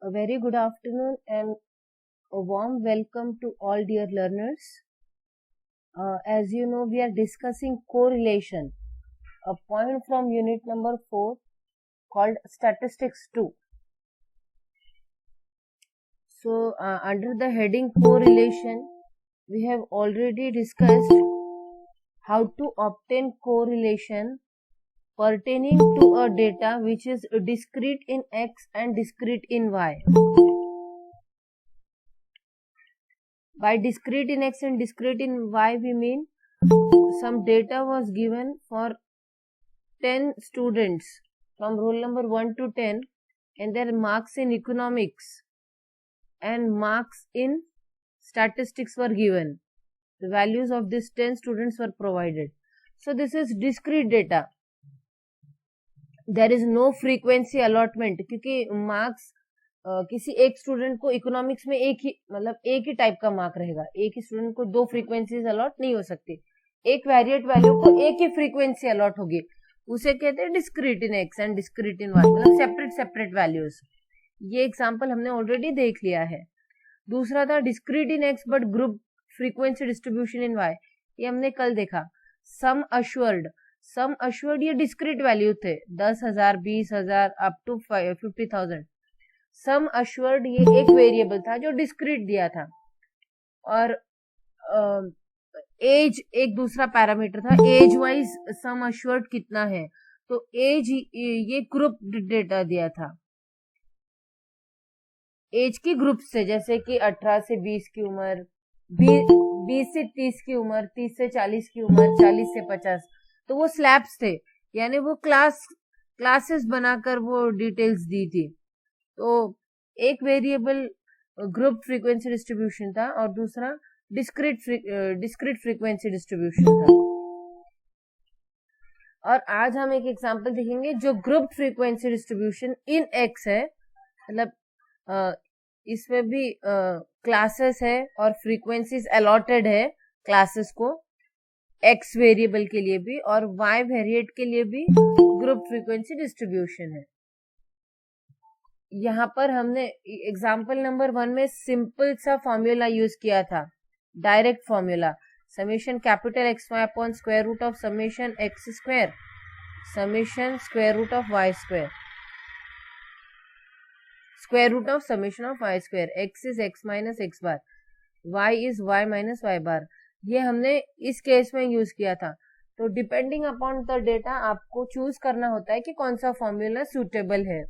A very good afternoon and a warm welcome to all dear learners. As you know, we are discussing correlation, a point from unit number 4 called Statistics 2. So, under the heading correlation, we have already discussed how to obtain correlation pertaining to a data which is discrete in X and discrete in Y. By discrete in X and discrete in Y, we mean some data was given for 10 students from roll number 1 to 10 and their marks in economics and marks in statistics were given. The values of these 10 students were provided. So this is discrete data. There is no frequency allotment क्योंकि marks किसी एक student को economics में एक ही type का mark रहेगा. एक ही student को दो फ्रीक्वेंसीज अलॉट नहीं हो सकती. एक वेरिएट वैल्यू को एक ही फ्रीक्वेंसी अलॉट होगी. उसे कहते हैं discrete in X and discrete in Y, मतलब सेपरेट सेपरेट वैल्यूज. ये एग्जांपल हमने ऑलरेडी देख लिया है. दूसरा था discrete in X but group frequency distribution in Y. ये हमने कल देखा. सम अश्योर्ड ये डिस्क्रीट वैल्यू थे, 10,000, 20,000 अप टू 50,000. सम अश्योर्ड ये एक वेरिएबल था जो डिस्क्रीट दिया था. और एज एक दूसरा पैरामीटर था. एज वाइज सम अश्योर्ड कितना है, तो एज ये ग्रुप डेटा दिया था. एज की ग्रुप से, जैसे कि 18 से 20 की उम्र, 20 से 30 की उम्र, 30 से 40 की उम्र, 40 से 50. तो वो स्लैब्स थे, यानी वो क्लासेस बनाकर वो डिटेल्स दी थी. तो एक वेरिएबल ग्रुप फ्रीक्वेंसी डिस्ट्रीब्यूशन था और दूसरा डिस्क्रीट फ्रीक्वेंसी डिस्ट्रीब्यूशन था. और आज हम एक एग्जांपल देखेंगे जो ग्रुप फ्रीक्वेंसी डिस्ट्रीब्यूशन इन एक्स है. मतलब इसमें भी क्लासेस है और फ्रीक्वेंसीज अलॉटेड है क्लासेस को, एक्स वेरिएबल के लिए भी और वाई वेरिएट के लिए भी ग्रुप फ्रीक्वेंसी डिस्ट्रीब्यूशन है. यहाँ पर हमने एग्जाम्पल नंबर 1 में सिंपल सा फॉर्मूला यूज किया था, direct formula. Summation capital X Y upon square root of summation x square summation square root of Y square, square root of summation of Y square. X is X minus x bar, Y is Y minus Y bar. ये हमने इस case में use किया था. तो depending upon the data आपको choose करना होता है कि कौन सा फॉर्मूला सूटेबल है.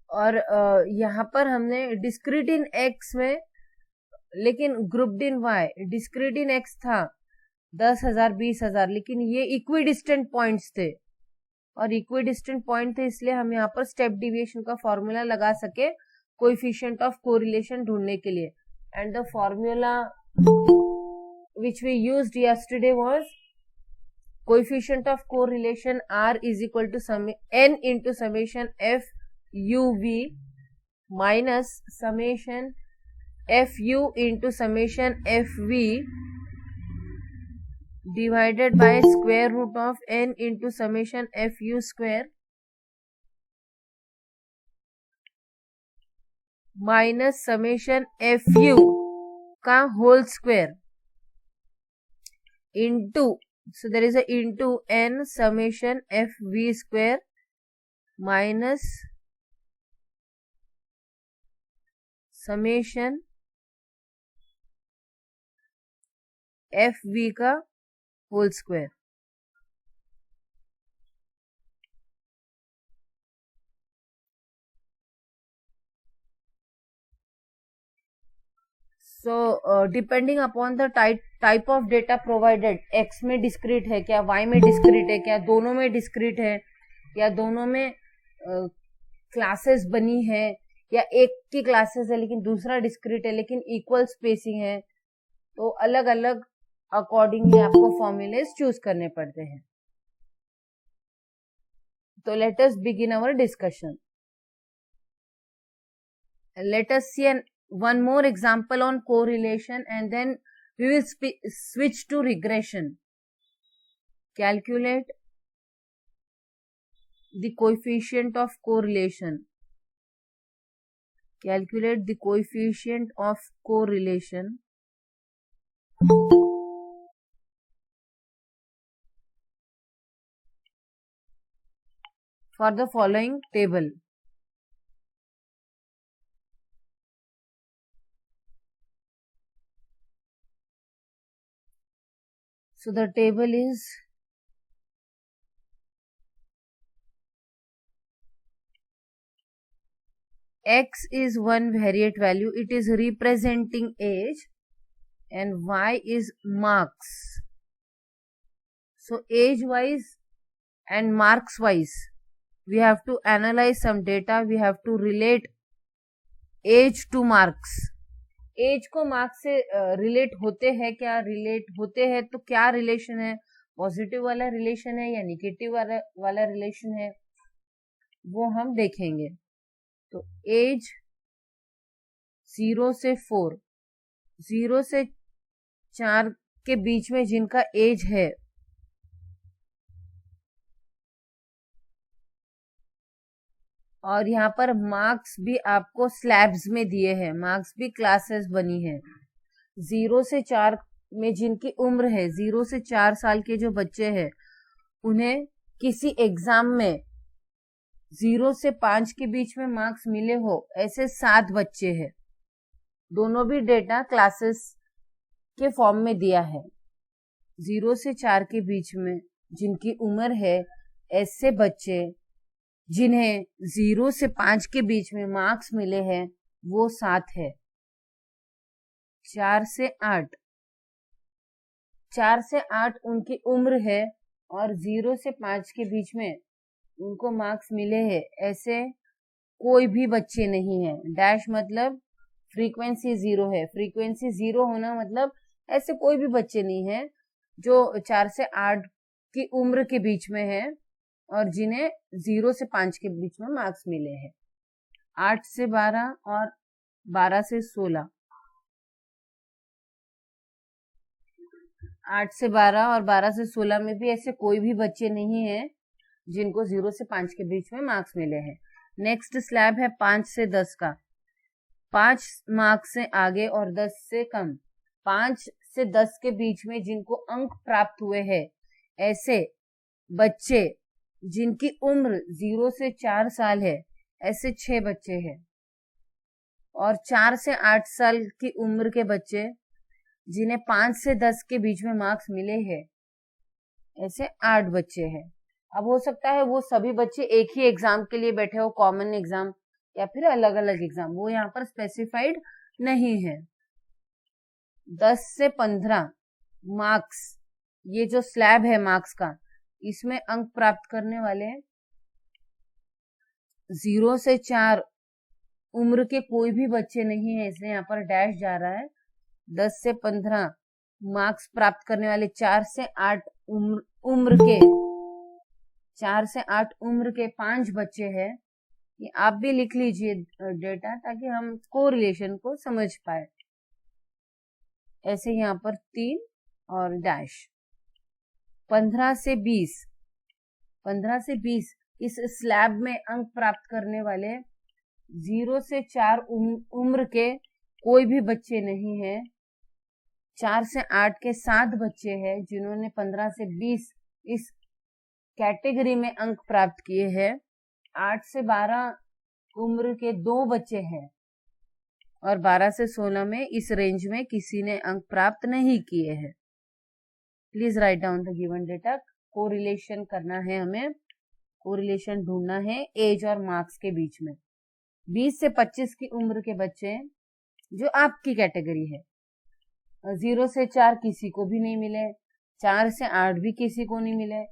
और यहाँ पर हमने डिस्क्रीट इन एक्स में, लेकिन grouped in Y. Discrete in X था 10,000, 20,000, लेकिन ये इक्विडिस्टेंट पॉइंट्स थे. और इक्विडिस्टेंट पॉइंट थे इसलिए हम यहाँ पर स्टेप डिविएशन का फॉर्मूला लगा सके कोएफिशिएंट ऑफ कोरिलेशन ढूंढने के लिए. And the formula which we used yesterday was coefficient of correlation R is equal to n into summation F uv minus summation fu into summation fv divided by square root of n into summation fu square minus summation fu का whole square into, so there is a into n summation fv square minus summation F V का whole square. So depending upon the type of data provided, X में discrete है क्या, Y में discrete है क्या, दोनों में डिस्क्रीट है या दोनों में क्लासेस बनी है, या एक की क्लासेस है लेकिन दूसरा डिस्क्रीट है लेकिन इक्वल स्पेसिंग है, तो अलग अलग अकॉर्डिंगली आपको फॉर्मूलेस चूज करने पड़ते हैं. तो let us begin our discussion. Let us see one more example on correlation and then we will switch to regression. Calculate the coefficient of correlation. Calculate the coefficient of correlation for the following table. So the table is X is one variate value, it is representing age, and Y is marks. So age wise and marks wise we have to analyze some data, we have to relate age to marks. Age को marks से relate होते हैं क्या, relate होते हैं तो क्या relation है, पॉजिटिव वाला रिलेशन है या निगेटिव वाला रिलेशन है, वो हम देखेंगे. तो एज 0 से 4, 0 से 4 के बीच में जिनका एज है और यहाँ पर मार्क्स भी आपको स्लैब्स में दिए हैं, मार्क्स भी क्लासेस बनी है. 0 से 4 में जिनकी उम्र है, 0 से 4 साल के जो बच्चे हैं उन्हें किसी एग्जाम में 0 से 5 के बीच में मार्क्स मिले हो, ऐसे 7 बच्चे हैं. दोनों भी डेटा क्लासेस के फॉर्म में दिया है. 0 से 4 के बीच में जिनकी उम्र है, ऐसे बच्चे जिन्हें 0 से 5 के बीच में मार्क्स मिले हैं वो 7 है. 4 से 8, 4 से 8 उनकी उम्र है और 0 से 5 के बीच में उनको मार्क्स मिले हैं, ऐसे कोई भी बच्चे नहीं है. डैश मतलब फ्रीक्वेंसी 0 है. फ्रीक्वेंसी 0 होना मतलब ऐसे कोई भी बच्चे नहीं है जो 4 से 8 की उम्र के बीच में है और जिन्हें 0 से 5 के बीच में मार्क्स मिले हैं. 8 से 12 और 12 से 16, 8 से 12 और 12 से 16 में भी ऐसे कोई भी बच्चे नहीं हैं जिनको 0 से 5 के बीच में मार्क्स मिले हैं. नेक्स्ट स्लैब है 5 से 10 का. 5 मार्क्स से आगे और 10 से कम, 5 से 10 के बीच में जिनको अंक प्राप्त हुए हैं, ऐसे बच्चे जिनकी उम्र 0 से 4 साल है, ऐसे 6 बच्चे हैं. और 4 से 8 साल की उम्र के बच्चे जिन्हें 5 से 10 के बीच में मार्क्स मिले हैं, ऐसे 8 बच्चे हैं. अब हो सकता है वो सभी बच्चे एक ही एग्जाम के लिए बैठे हो, कॉमन एग्जाम या फिर अलग अलग एग्जाम, वो यहाँ पर स्पेसिफाइड नहीं है. 10 से 15 मार्क्स, ये जो स्लैब है मार्क्स का, इसमें अंक प्राप्त करने वाले 0 से 4 उम्र के कोई भी बच्चे नहीं है, इसलिए यहाँ पर डैश जा रहा है. 10 से 15 मार्क्स प्राप्त करने वाले 4 से 8 उम्र के 4 से 8 उम्र के 5 बच्चे हैं. ये आप भी लिख लीजिए डेटा ताकि हम कोरिलेशन को समझ पाए. ऐसे यहाँ पर 3 और डैश. 15 से 20, 15 से 20 इस स्लैब में अंक प्राप्त करने वाले 0 से 4 उम्र के कोई भी बच्चे नहीं है. 4 से 8 के 7 बच्चे हैं जिन्होंने 15 से 20 इस कैटेगरी में अंक प्राप्त किए हैं. 8 से 12 उम्र के 2 बच्चे हैं और 12 से 16 में इस रेंज में किसी ने अंक प्राप्त नहीं किए हैं. Please write down the given data. Correlation करना है हमें, कोरिलेशन ढूंढना है एज और मार्क्स के बीच में. 20 से 25 की उम्र के बच्चे जो आपकी कैटेगरी है, 0 से 4 किसी को भी नहीं मिले, 4 से 8 भी किसी को नहीं मिले,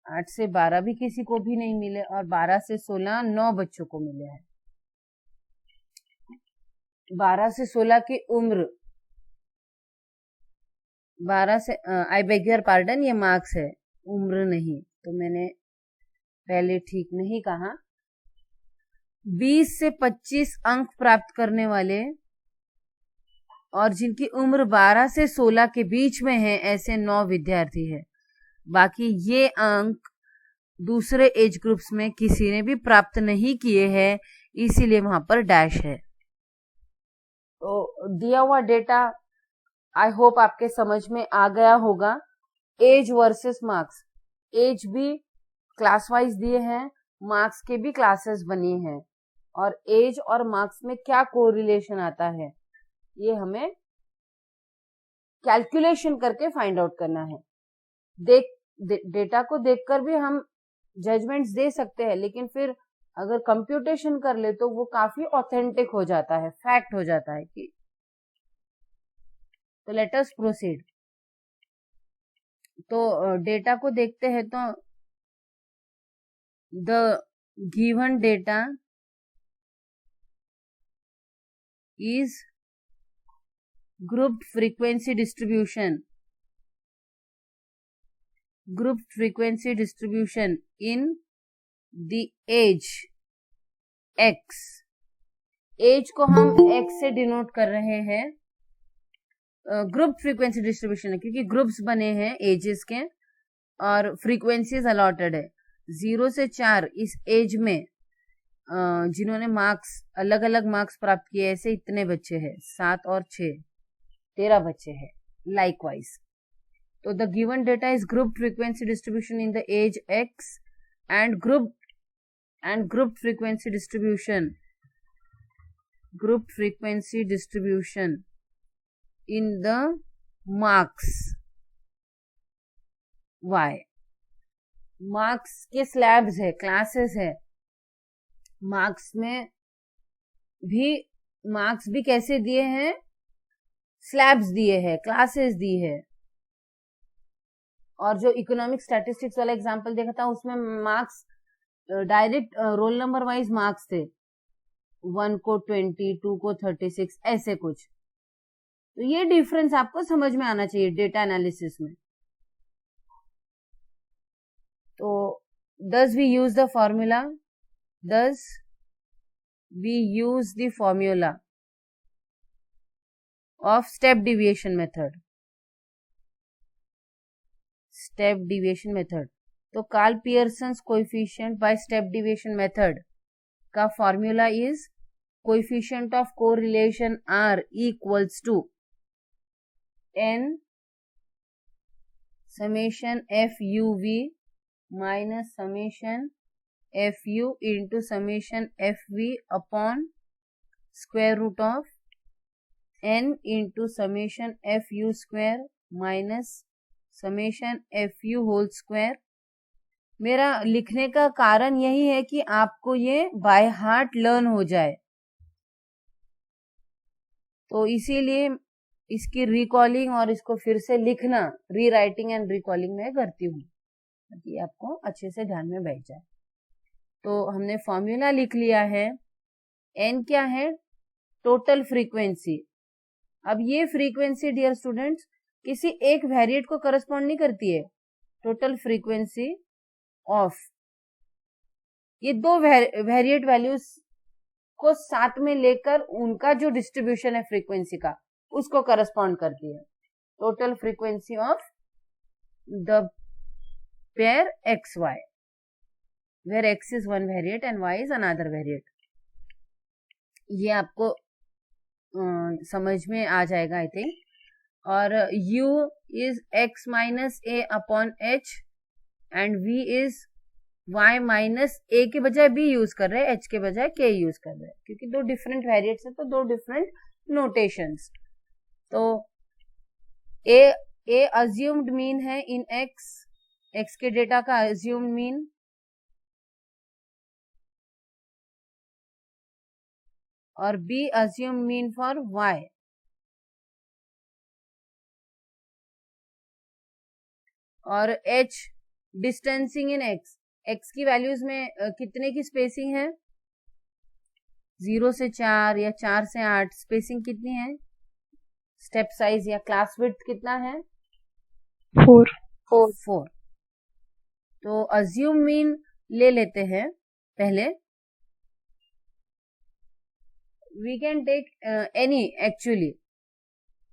8 से 12 भी किसी को भी नहीं मिले और 12 से 16 9 बच्चों को मिले हैं. 12 से 16 की उम्र, 12 से आई बेग योर पार्डन, ये मार्क्स है, उम्र नहीं, तो मैंने पहले ठीक नहीं कहा. 20 से 25 अंक प्राप्त करने वाले और जिनकी उम्र 12 से 16 के बीच में है, ऐसे 9 विद्यार्थी है. बाकी ये अंक दूसरे एज ग्रुप्स में किसी ने भी प्राप्त नहीं किए हैं, इसीलिए वहां पर डैश है. दिया हुआ डेटा आई होप आपके समझ में आ गया होगा। एज वर्सेस मार्क्स, एज भी क्लास वाइज दिए हैं, मार्क्स के भी क्लासेस बनी हैं, और एज और मार्क्स में क्या कोरिलेशन आता है ये हमें कैलकुलेशन करके फाइंड आउट करना है। डेटा को देखकर भी हम जजमेंट्स दे सकते हैं, लेकिन फिर अगर कंप्यूटेशन कर ले तो वो काफी ऑथेंटिक हो जाता है, फैक्ट हो जाता है कि। तो लेट अस प्रोसीड। तो डेटा को देखते हैं तो the given data is grouped frequency distribution in the age x। Age को हम x से डिनोट कर रहे हैं। ग्रुप फ्रीक्वेंसी डिस्ट्रीब्यूशन है क्योंकि ग्रुप्स बने हैं एजेस के और फ्रीक्वेंसीज अलॉटेड है। 0 से 4 इस एज में जिन्होंने मार्क्स अलग अलग मार्क्स प्राप्त किए, ऐसे इतने बच्चे हैं, 7 और 6 13 बच्चे हैं लाइकवाइज। तो the given data is group frequency distribution in the age x and group frequency distribution in the marks y। Marks के स्लैब्स है, क्लासेस है। मार्क्स में भी मार्क्स भी कैसे दिए हैं, स्लैब्स दिए हैं, क्लासेस दी है। और जो इकोनॉमिक स्टैटिस्टिक्स वाला एग्जांपल देखा था उसमें marks direct roll number wise marks थे, 1 को 20, 2 को 36, ऐसे कुछ। तो ये डिफरेंस आपको समझ में आना चाहिए डेटा एनालिसिस में। तो thus we use the formula of step deviation method। तो Karl Pearson's coefficient by step deviation method का formula is coefficient of correlation R equals to n summation FUV minus summation FU into summation FV upon square root of n into summation FU square minus summation FU whole square. मेरा लिखने का कारण यही है कि आपको ये by heart learn हो जाए, तो इसीलिए इसकी रिकॉलिंग और इसको फिर से लिखना, रीराइटिंग एंड रिकॉलिंग मैं करती हूँ ताकि आपको अच्छे से ध्यान में बैठ जाए। तो हमने फॉर्मूला लिख लिया है। n क्या है, टोटल फ्रीक्वेंसी। अब ये फ्रीक्वेंसी डियर स्टूडेंट्स किसी एक वेरिएट को करस्पॉन्ड नहीं करती है। टोटल फ्रीक्वेंसी ऑफ ये दो वेरिएट वैल्यूज को साथ में लेकर उनका जो डिस्ट्रीब्यूशन है फ्रीक्वेंसी का उसको करस्पॉन्ड करती है। Total frequency of the pair X Y, where X is one variate and Y is another variate. ये आपको समझ में आ जाएगा आई थिंक। और u is x minus a upon h and v is y minus a के बजाय b use कर रहे हैं, h के बजाय k यूज कर रहे हैं क्योंकि दो डिफरेंट वेरिएट्स है तो दो डिफरेंट नोटेशंस। तो a अज्यूम्ड मीन है इन x के डेटा का अज्यूम्ड मीन, और b assumed mean for y। और h डिस्टेंसिंग इन x की वैल्यूज में कितने की स्पेसिंग है, 0 से 4 या 4 से 8 स्पेसिंग कितनी है, स्टेप साइज या क्लास विड्थ कितना है, 4। तो अज्यूम मीन ले लेते हैं पहले। We can take any actually.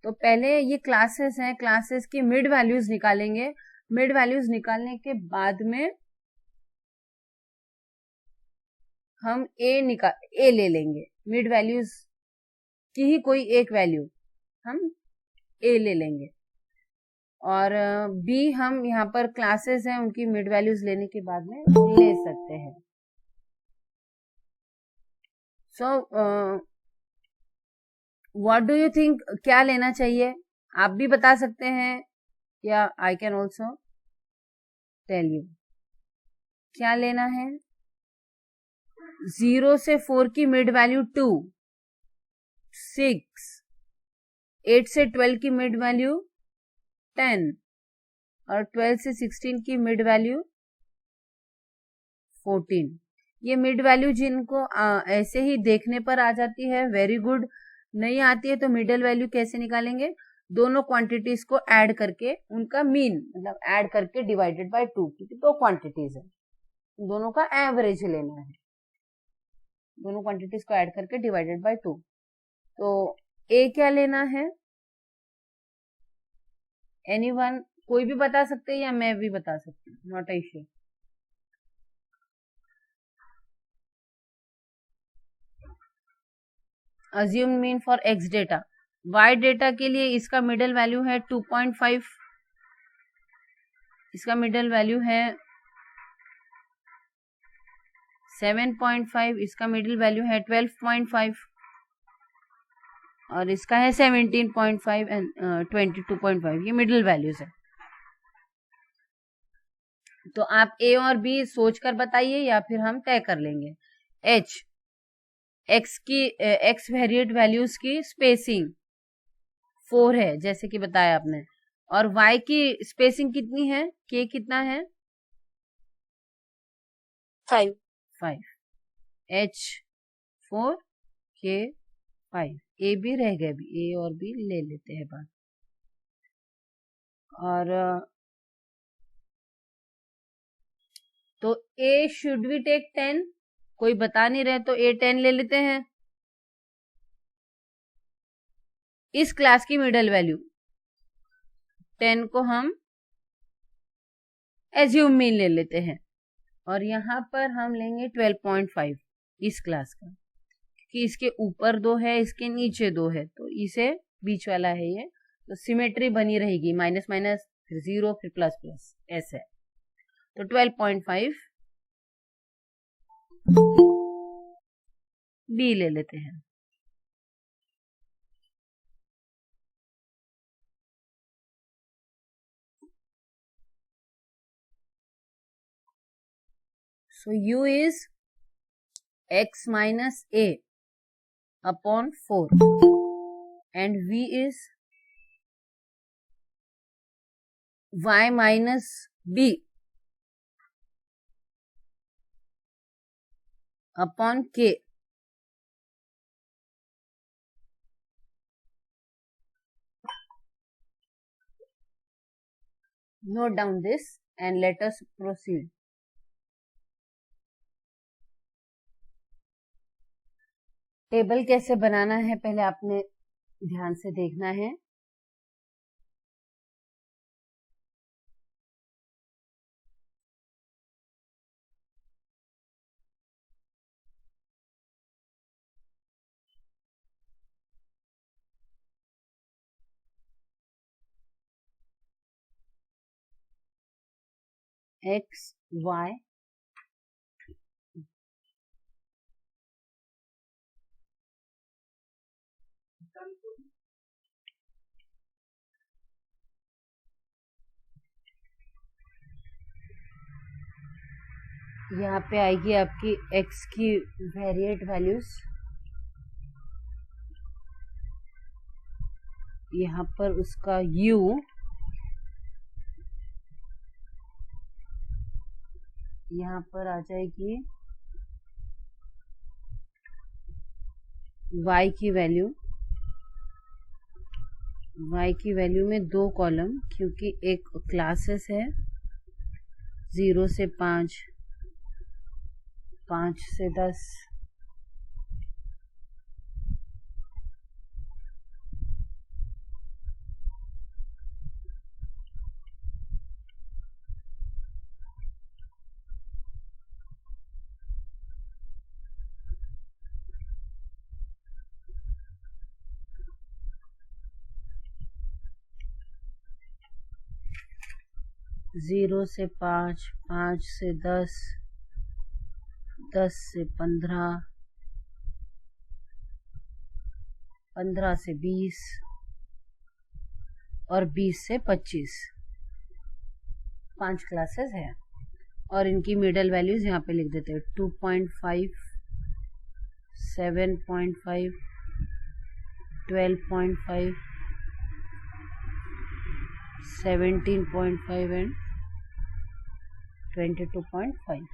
तो पहले ये क्लासेस हैं, क्लासेस की मिड वैल्यूज निकालेंगे। मिड वैल्यूज निकालने के बाद में हम ए ले लेंगे। मिड वैल्यूज की ही कोई एक वैल्यू हम ए ले लेंगे, और बी हम यहाँ पर क्लासेस हैं उनकी मिड वैल्यूज लेने के बाद में ले सकते हैं। So what do you think, क्या लेना चाहिए? आप भी बता सकते हैं या I can also tell you क्या लेना है। 0 से 4 की मिड वैल्यू 2, 6, 8 से 12 की मिड वैल्यू 10 और 12 से 16 की मिड वैल्यू 14। ये मिड वैल्यू जिनको ऐसे ही देखने पर आ जाती है वेरी गुड, नहीं आती है तो मिडल वैल्यू कैसे निकालेंगे? दोनों क्वांटिटीज को ऐड करके उनका मीन मतलब ऐड करके डिवाइडेड बाय 2, क्योंकि दो क्वांटिटीज है, दोनों का एवरेज लेना है, दोनों क्वांटिटीज को ऐड करके डिवाइडेड बाय 2। तो ए क्या लेना है? एनीवन, कोई भी बता सकते हैं या मैं भी बता सकती हूँ, not a issue. Assume mean for X data, Y data के लिए इसका मिडल वैल्यू है 2.5, इसका मिडल वैल्यू है 7.5, इसका मिडिल वैल्यू है 12.5 और इसका है 17.5 एंड 22.5, ये मिडिल वैल्यूज है। तो आप ए और बी सोचकर बताइए या फिर हम तय कर लेंगे। एच, एक्स वेरिएट वैल्यूज की स्पेसिंग 4 है जैसे कि बताया आपने, और वाई की स्पेसिंग कितनी है? के कितना है? 5। एच 4, के 5, ए भी रह गए, भी ए और बी ले लेते हैं बात। और तो ए शुड वी टेक 10, कोई बता नहीं रहे तो ए 10 ले लेते हैं। इस क्लास की मिडल वैल्यू 10 को हम एज्यूम मीन ले लेते हैं, और यहां पर हम लेंगे 12.5 इस क्लास का, क्योंकि इसके ऊपर 2 है, इसके नीचे 2 है, तो इसे बीच वाला है ये, तो सिमेट्री बनी रहेगी, माइनस माइनस फिर 0 फिर प्लस प्लस ऐसे। तो 12.5 बी ले लेते हैं। So u is x minus a upon 4 and v is y minus b upon k. Note down this and let us proceed. Table कैसे बनाना है पहले आपने ध्यान से देखना है। एक्स वाई यहाँ पे आएगी आपकी x की वेरिएट वैल्यूज, यहाँ पर उसका u, यहाँ पर आ जाएगी y की वैल्यू, y की वैल्यू में 2 कॉलम, क्योंकि एक क्लासेस है 0 से 5, 5 से 10, 0 से 5, 5 से 10, 10 से 15, 15 से 20 और 20 से 25, 5 क्लासेस है। और इनकी मिडल वैल्यूज यहाँ पे लिख देते हैं 2.5, 7.5, 12.5, 17.5 एंड 22.5।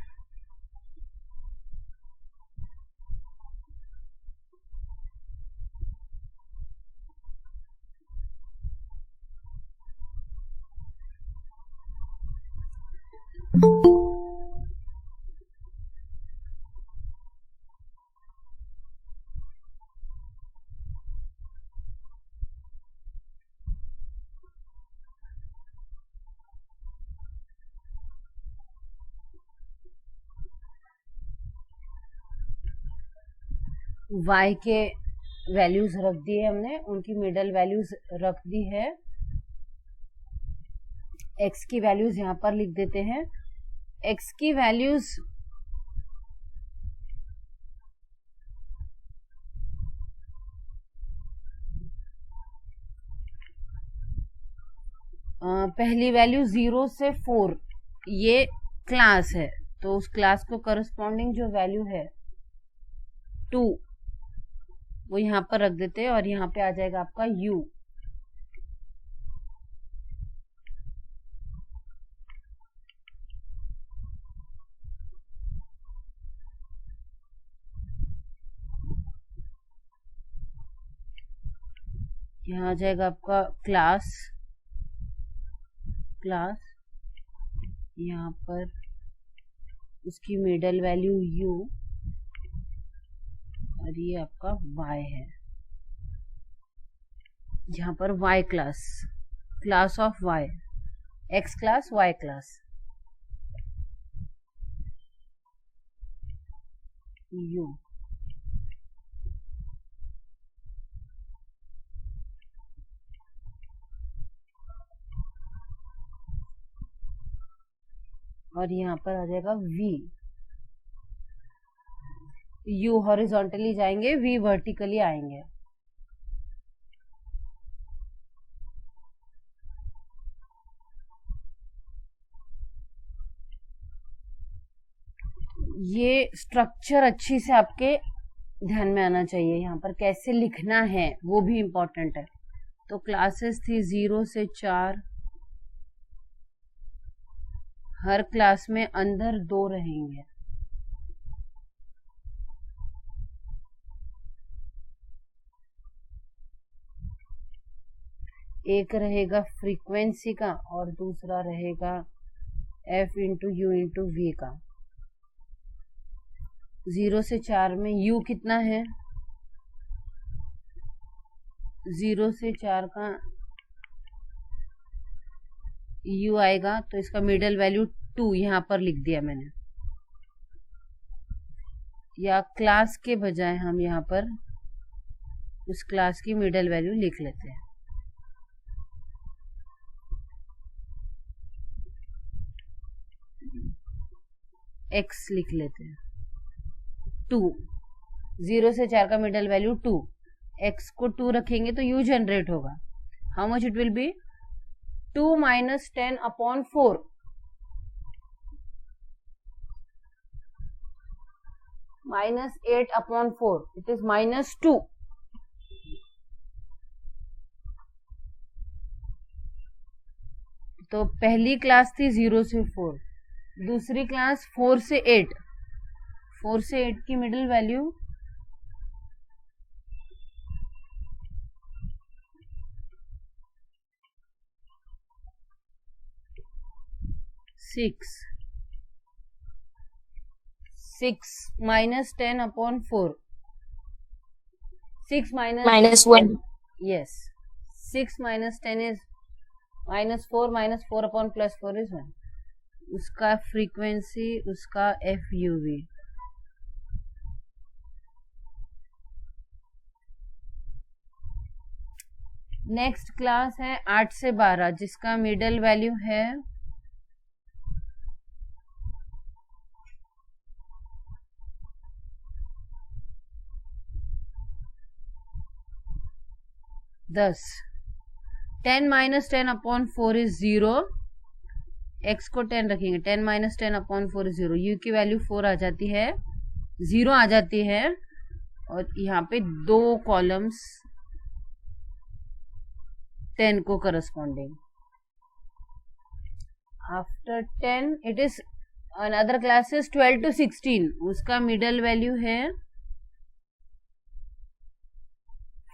y के वैल्यूज रख दिए हमने, उनकी मिडल वैल्यूज रख दी है। x की वैल्यूज यहाँ पर लिख देते हैं। x की वैल्यूज पहली वैल्यू 0 से 4, ये क्लास है, तो उस क्लास को करस्पॉन्डिंग जो वैल्यू है 2 वो यहाँ पर रख देते हैं, और यहाँ पे आ जाएगा आपका u। यहाँ आ जाएगा आपका क्लास, यहाँ पर उसकी मिडल वैल्यू u, और ये आपका y है। यहाँ पर y class of y, x class y class, u। और यहाँ पर आ जाएगा v, u हॉरिजॉन्टली जाएंगे, v वर्टिकली आएंगे। ये स्ट्रक्चर अच्छी से आपके ध्यान में आना चाहिए, यहाँ पर कैसे लिखना है वो भी इम्पोर्टेंट है। तो क्लासेस थी 0 से 4, हर क्लास में अंदर 2 रहेंगे। एक रहेगा फ्रीक्वेंसी का और दूसरा रहेगा f into U into V का। 0 से 4 में u कितना है, 0 से 4 का u आएगा, तो इसका मिडल वैल्यू 2 यहाँ पर लिख दिया मैंने, या क्लास के बजाय हम यहाँ पर उस क्लास की मिडल वैल्यू लिख लेते हैं। x लिख लेते हैं 2, 0 से 4 का मिडल वैल्यू 2, x को 2 रखेंगे तो u जनरेट होगा। How much it will be, 2 minus 10 upon 4, minus 8 upon 4, it is minus 2। तो पहली क्लास थी 0 से 4, दूसरी क्लास 4 से 8, 4 से 8 की middle value 6, 6 minus 10 upon 4, 6 minus 1, yes, 6 minus 10 is minus 4, minus 4 upon plus 4 is 1, उसका फ्रीक्वेंसी, उसका FUV। नेक्स्ट क्लास है 8 से 12, जिसका मिडल वैल्यू है 10. 10 माइनस 10 अपॉन 4 इज 0. x को 10 रखेंगे. 10 माइनस 10 अपॉन 4 इज 0. u की वैल्यू 4 आ जाती है, 0 आ जाती है. और यहाँ पे 2 कॉलम्स 10 को corresponding. After 10 it is another classes 12 to 16. उसका मिडल वैल्यू है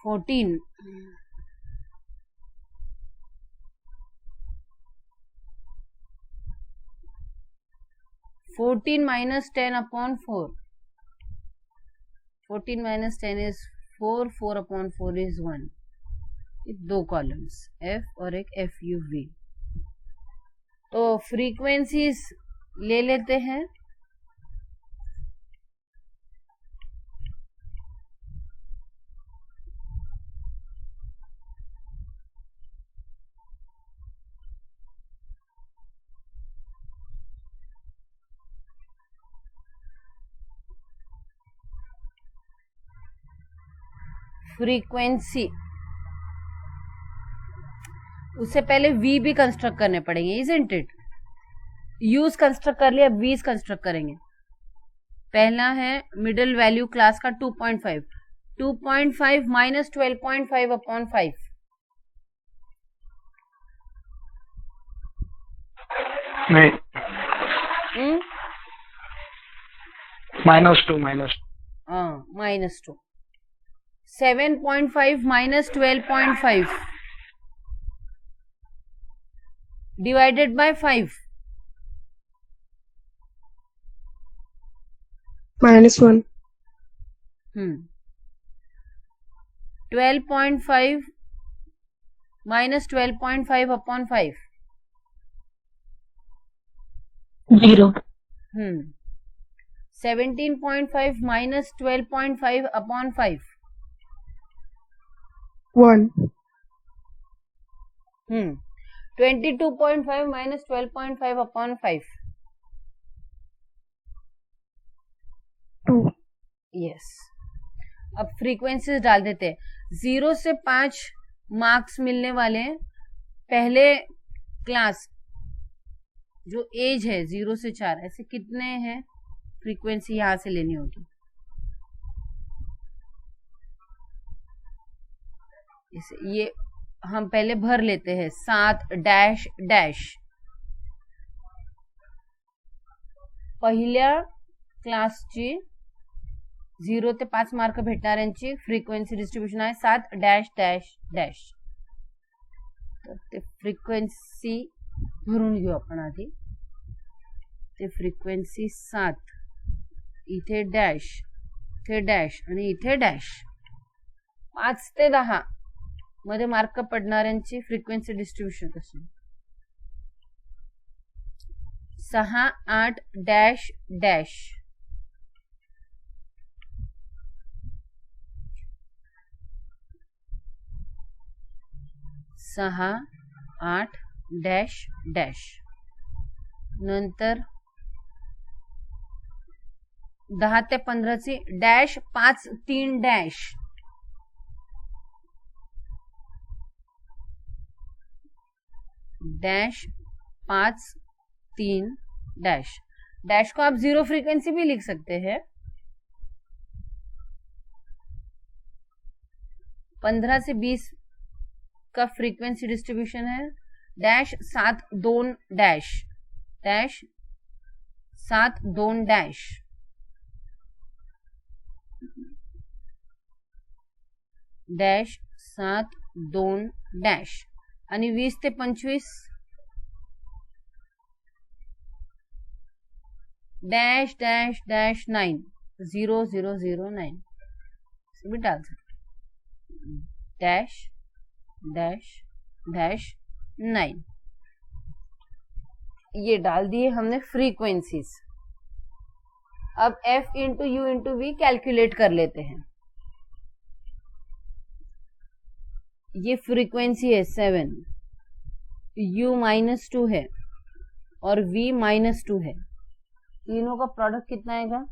14. 14 minus 10 upon 4. 14 minus 10 is 4. 4 upon 4 is 1. 2 columns F और एक FUV. तो फ्रीक्वेंसीज ले लेते हैं. फ्रीक्वेंसी, उससे पहले V भी कंस्ट्रक्ट करने पड़ेंगे, इजंट इट? यूज कंस्ट्रक्ट कर लिया, V's कंस्ट्रक्ट करेंगे. पहला है मिडिल वैल्यू क्लास का 2.5. 2.5 माइनस 12.5 अपॉन 5. नहीं, -2 -2. 7.5 minus 12.5 divided by 5. -1. 12.5 minus 12.5 upon 5. 0. 17.5 minus 12.5 upon 5. 1. 22.5 minus 12.5 upon 5. 2. Yes. अब फ्रीक्वेंसीज डाल देते हैं. 0 से 5 मार्क्स मिलने वाले पहले क्लास जो एज है 0 से 4, ऐसे कितने हैं फ्रीक्वेंसी यहां से लेनी होगी. ये हम पहले भर लेते हैं. 7 डैश डैश. पहिल्या क्लासची 0 ते 5 मार्क भेटणाऱ्यांची फ्रिक्वेन्सी डिस्ट्रीब्युशन आहे 7 डॅश डॅश डॅश. तर ते फ्रिक्वेन्सी भरून घेऊ आपण आधी. ते फ्रिक्वेन्सी 7, इथे डॅश, इथे डॅश आणि इथे डॅश. 5 ते 10 मध्ये मार्क पडणाऱ्यांची फ्रिक्वेन्सी डिस्ट्रीब्युशन कशी. 6 8 डॅश डॅश. 6 8 dash dash. नंतर 10 ते 15 ची dash 5 3 dash. Dash 5 3 dash. Dash को आप 0 फ्रीक्वेंसी भी लिख सकते हैं. 15 से 20 का फ्रीक्वेंसी डिस्ट्रीब्यूशन है dash 7 2 dash dash 7 2 dash. Dash 7 2 dash. आणि 20 ते 25 डैश डैश डैश 9 0 0 0 9 भी डाल सकते. डैश डैश डैश 9 ये डाल दिए हमने फ्रीक्वेंसीज. अब F into U into V calculate कर लेते हैं. ये फ्रीक्वेंसी है 7, U -2 है और V -2 है. तीनों का प्रोडक्ट कितना आएगा?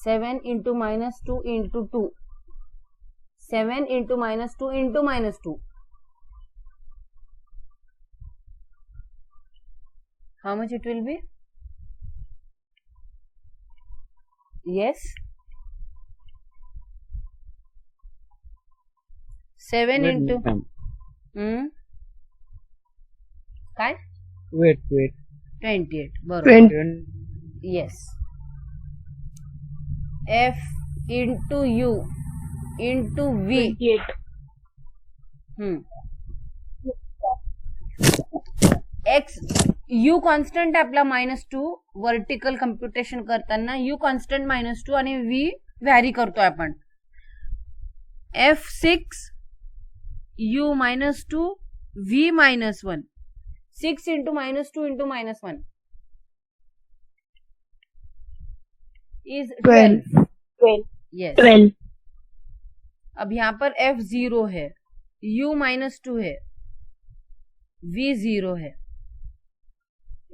7 into minus 2 into 2. 7 into minus 2 into minus 2. How much it will be? Yes. 7 into काय? Wait. 28 बरोबर. 20. Yes. F into U into V. 28. X U constant आहे आपला -2 वर्टिकल कम्प्युटेशन करताना U कॉन्स्टंट -2 आणि V व्हॅरी करतोय आपण. F6 U -2 V -1. 6 into -2 into -1 is 12. 12. Yes. 12. अब यहाँ पर F 0 है, U -2 है, V 0 है.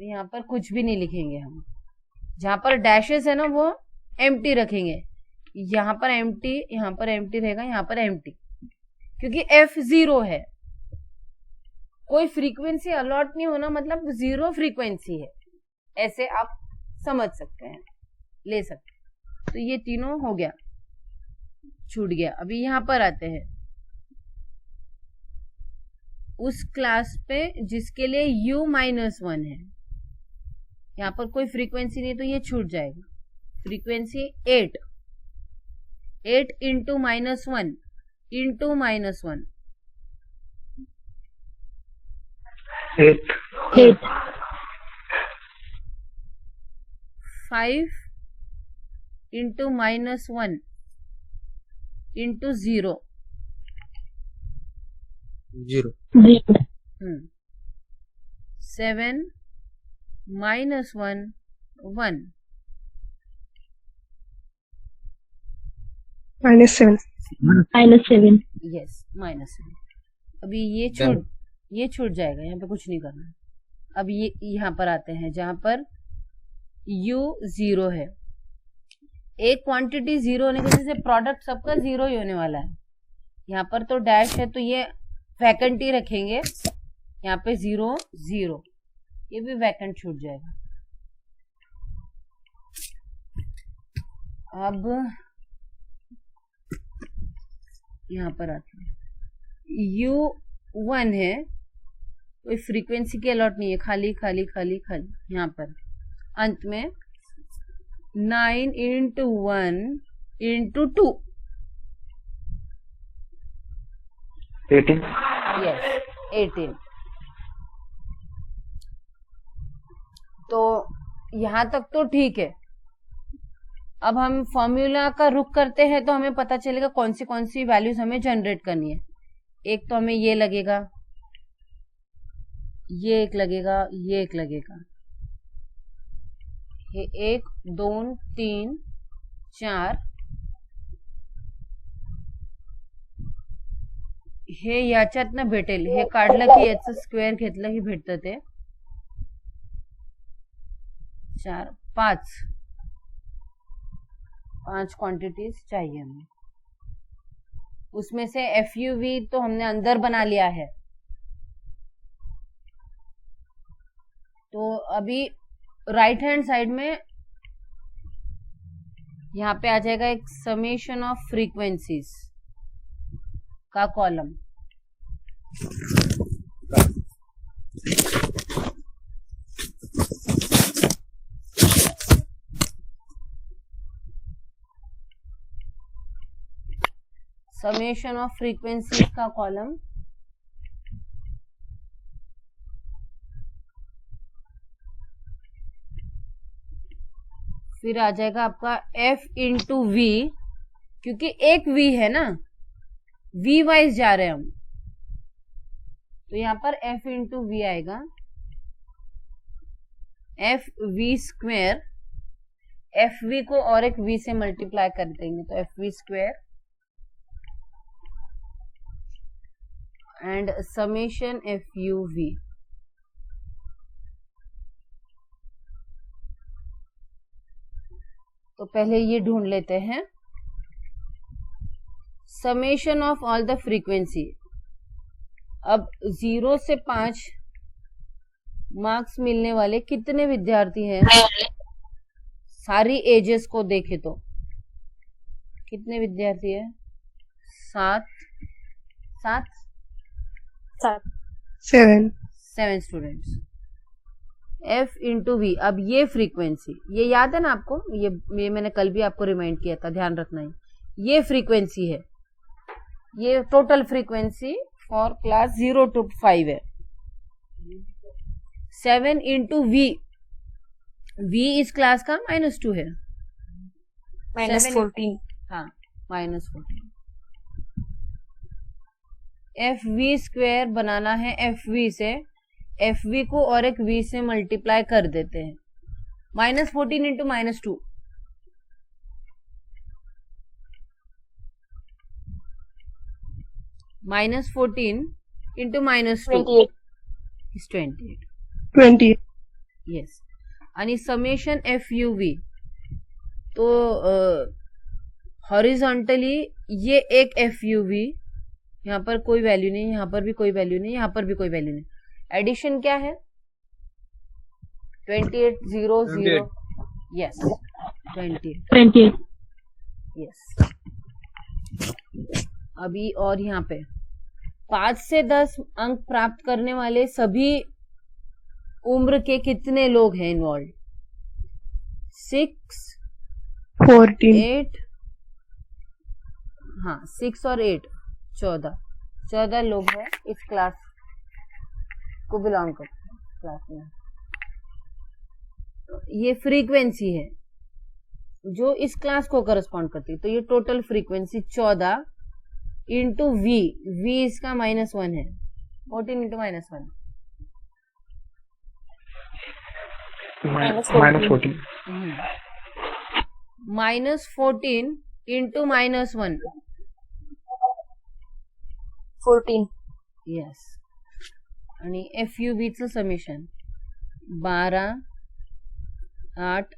यहाँ पर कुछ भी नहीं लिखेंगे हम. जहां पर डैशेस है ना वो एम्प्टी रखेंगे. यहाँ पर एम्प्टी, यहाँ पर एम्प्टी रहेगा, यहाँ पर एम्प्टी, क्योंकि F 0 है. कोई फ्रीक्वेंसी अलॉट नहीं होना मतलब 0 फ्रीक्वेंसी है, ऐसे आप समझ सकते हैं, ले सकते हैं. तो ये तीनों हो गया, छूट गया. अभी यहाँ पर आते हैं उस क्लास पे जिसके लिए U -1 है. यहाँ पर कोई फ्रीक्वेंसी नहीं तो ये छूट जाएगा. Frequency 8 into -1 into -1 8. 5 into -1 into 0. 0. 7 -1 1. -7. -7. Yes -7. अभी ये छूट जाएगा, यहाँ पे कुछ नहीं करना. अब ये यहाँ पर आते हैं जहां पर U 0 है. एक क्वांटिटी 0 होने की वजह से प्रोडक्ट सबका 0 ही होने वाला है. यहाँ पर तो डैश है तो ये वैकेंट ही रखेंगे. यहाँ पे 0 0, ये भी वैकेंट छूट जाएगा. अब यहाँ पर आते हैं. U 1 है, कोई फ्रीक्वेंसी की अलॉट नहीं है, खाली खाली खाली खाली. यहाँ पर अंत में 9 into 1 into 2. 18. Yes, 18. तो यहां तक तो ठीक है. अब हम फॉर्मूला का रुख करते हैं तो हमें पता चलेगा कौन सी वैल्यूज हमें जनरेट करनी है. एक तो हमें ये लगेगा, ये एक लगेगा, ये एक लगेगा. हे 1 2 3 4. हे याच्यातनं भेटेल. हे काढलं की याचं स्क्वेअर घेतलं की भेटतं ते. 4 5 क्वांटिटीज चाहिए हमें. उसमें से FUV तो हमने अंदर बना लिया है. तो अभी राइट हैंड साइड में यहाँ पे आ जाएगा एक समेशन ऑफ फ्रीक्वेंसीज का कॉलम. समेशन ऑफ फ्रीक्वेंसीज का कॉलम. फिर आ जाएगा आपका F into V, क्योंकि एक V है ना, V वाइज जा रहे हैं हम, तो यहाँ पर F into V आएगा. FV स्क्वेयर, FV को और एक V से मल्टीप्लाई कर देंगे तो FV square and summation FUV. तो पहले ये ढूंढ लेते हैं summation of all the frequency. अब 0 से 5 मार्क्स मिलने वाले कितने विद्यार्थी हैं? सारी एजेस को देखे तो कितने विद्यार्थी है? 7 7 स्टूडेंट्स। F into we. अब ये फ्रीक्वेंसी, ये याद है ना आपको, ये मैंने कल भी आपको रिमाइंड किया था, ध्यान रखना है। ये फ्रीक्वेंसी है, ये total frequency for class 0 to 5 है। 7 इंटू वी, वी इस क्लास का -2 है, -14। हाँ -14। एफ वी स्क्वेयर बनाना है एफ वी से, एफ वी को और एक वी से मल्टीप्लाई कर देते हैं। -14 इंटू -2, -14 इंटू -2 is 28। यस। आणि समेशन एफ यू वी, तो हॉरिजॉन्टली ये एक एफ यू वी, यहाँ पर कोई वैल्यू नहीं, यहाँ पर भी कोई वैल्यू नहीं, यहाँ पर भी कोई वैल्यू नहीं। एडिशन क्या है? 28 0 0। यस 28। यस। अभी और यहाँ पे 5 से 10 अंक प्राप्त करने वाले सभी उम्र के कितने लोग हैं इन्वॉल्व? 6 14 8, हाँ 6 और 8 14 लोग हैं इस क्लास को बिलोंग करते हैं क्लास में। तो ये फ्रीक्वेंसी है जो इस क्लास को करस्पॉन्ड करती है। तो ये total frequency 14 into V, V इसका -1 है, 14 इंटू -1 -14 -14 इंटू -1 14। यस। आणि एफ यू बी चं समेशन 12 8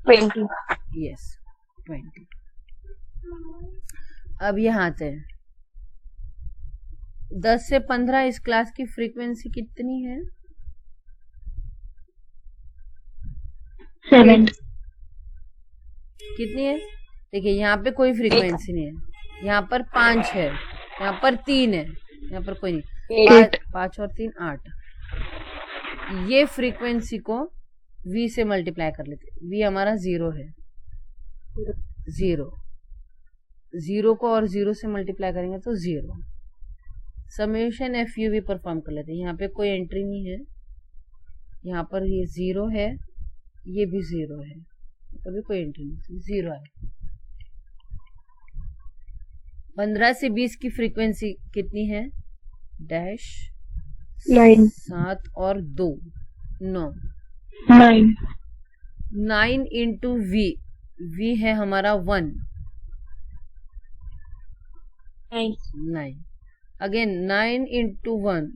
20। यस 20। अब यहाँ से 10 से 15 इस क्लास की फ्रीक्वेंसी कितनी है? 7 कितनी है? देखिए यहाँ पे कोई फ्रीक्वेंसी नहीं है, यहाँ पर 5 है, यहाँ पर 3 है, यहाँ पर कोई नहीं। 5 और 3 8। ये फ्रीक्वेंसी को v से मल्टीप्लाई कर लेते, v हमारा 0 है, 0 को और 0 से मल्टीप्लाई करेंगे तो 0। Summation F U V perform कर लेते हैं। यहाँ पे कोई एंट्री नहीं है, यहाँ पर ये 0 है, ये भी 0 है, कभी कोई एंट्री नहीं, 0 है। 15 से 20 की फ्रीक्वेंसी कितनी है? डैश 9 7 और 2 9। 9 इंटू वी, वी है हमारा 1 9। Again 9 into 1,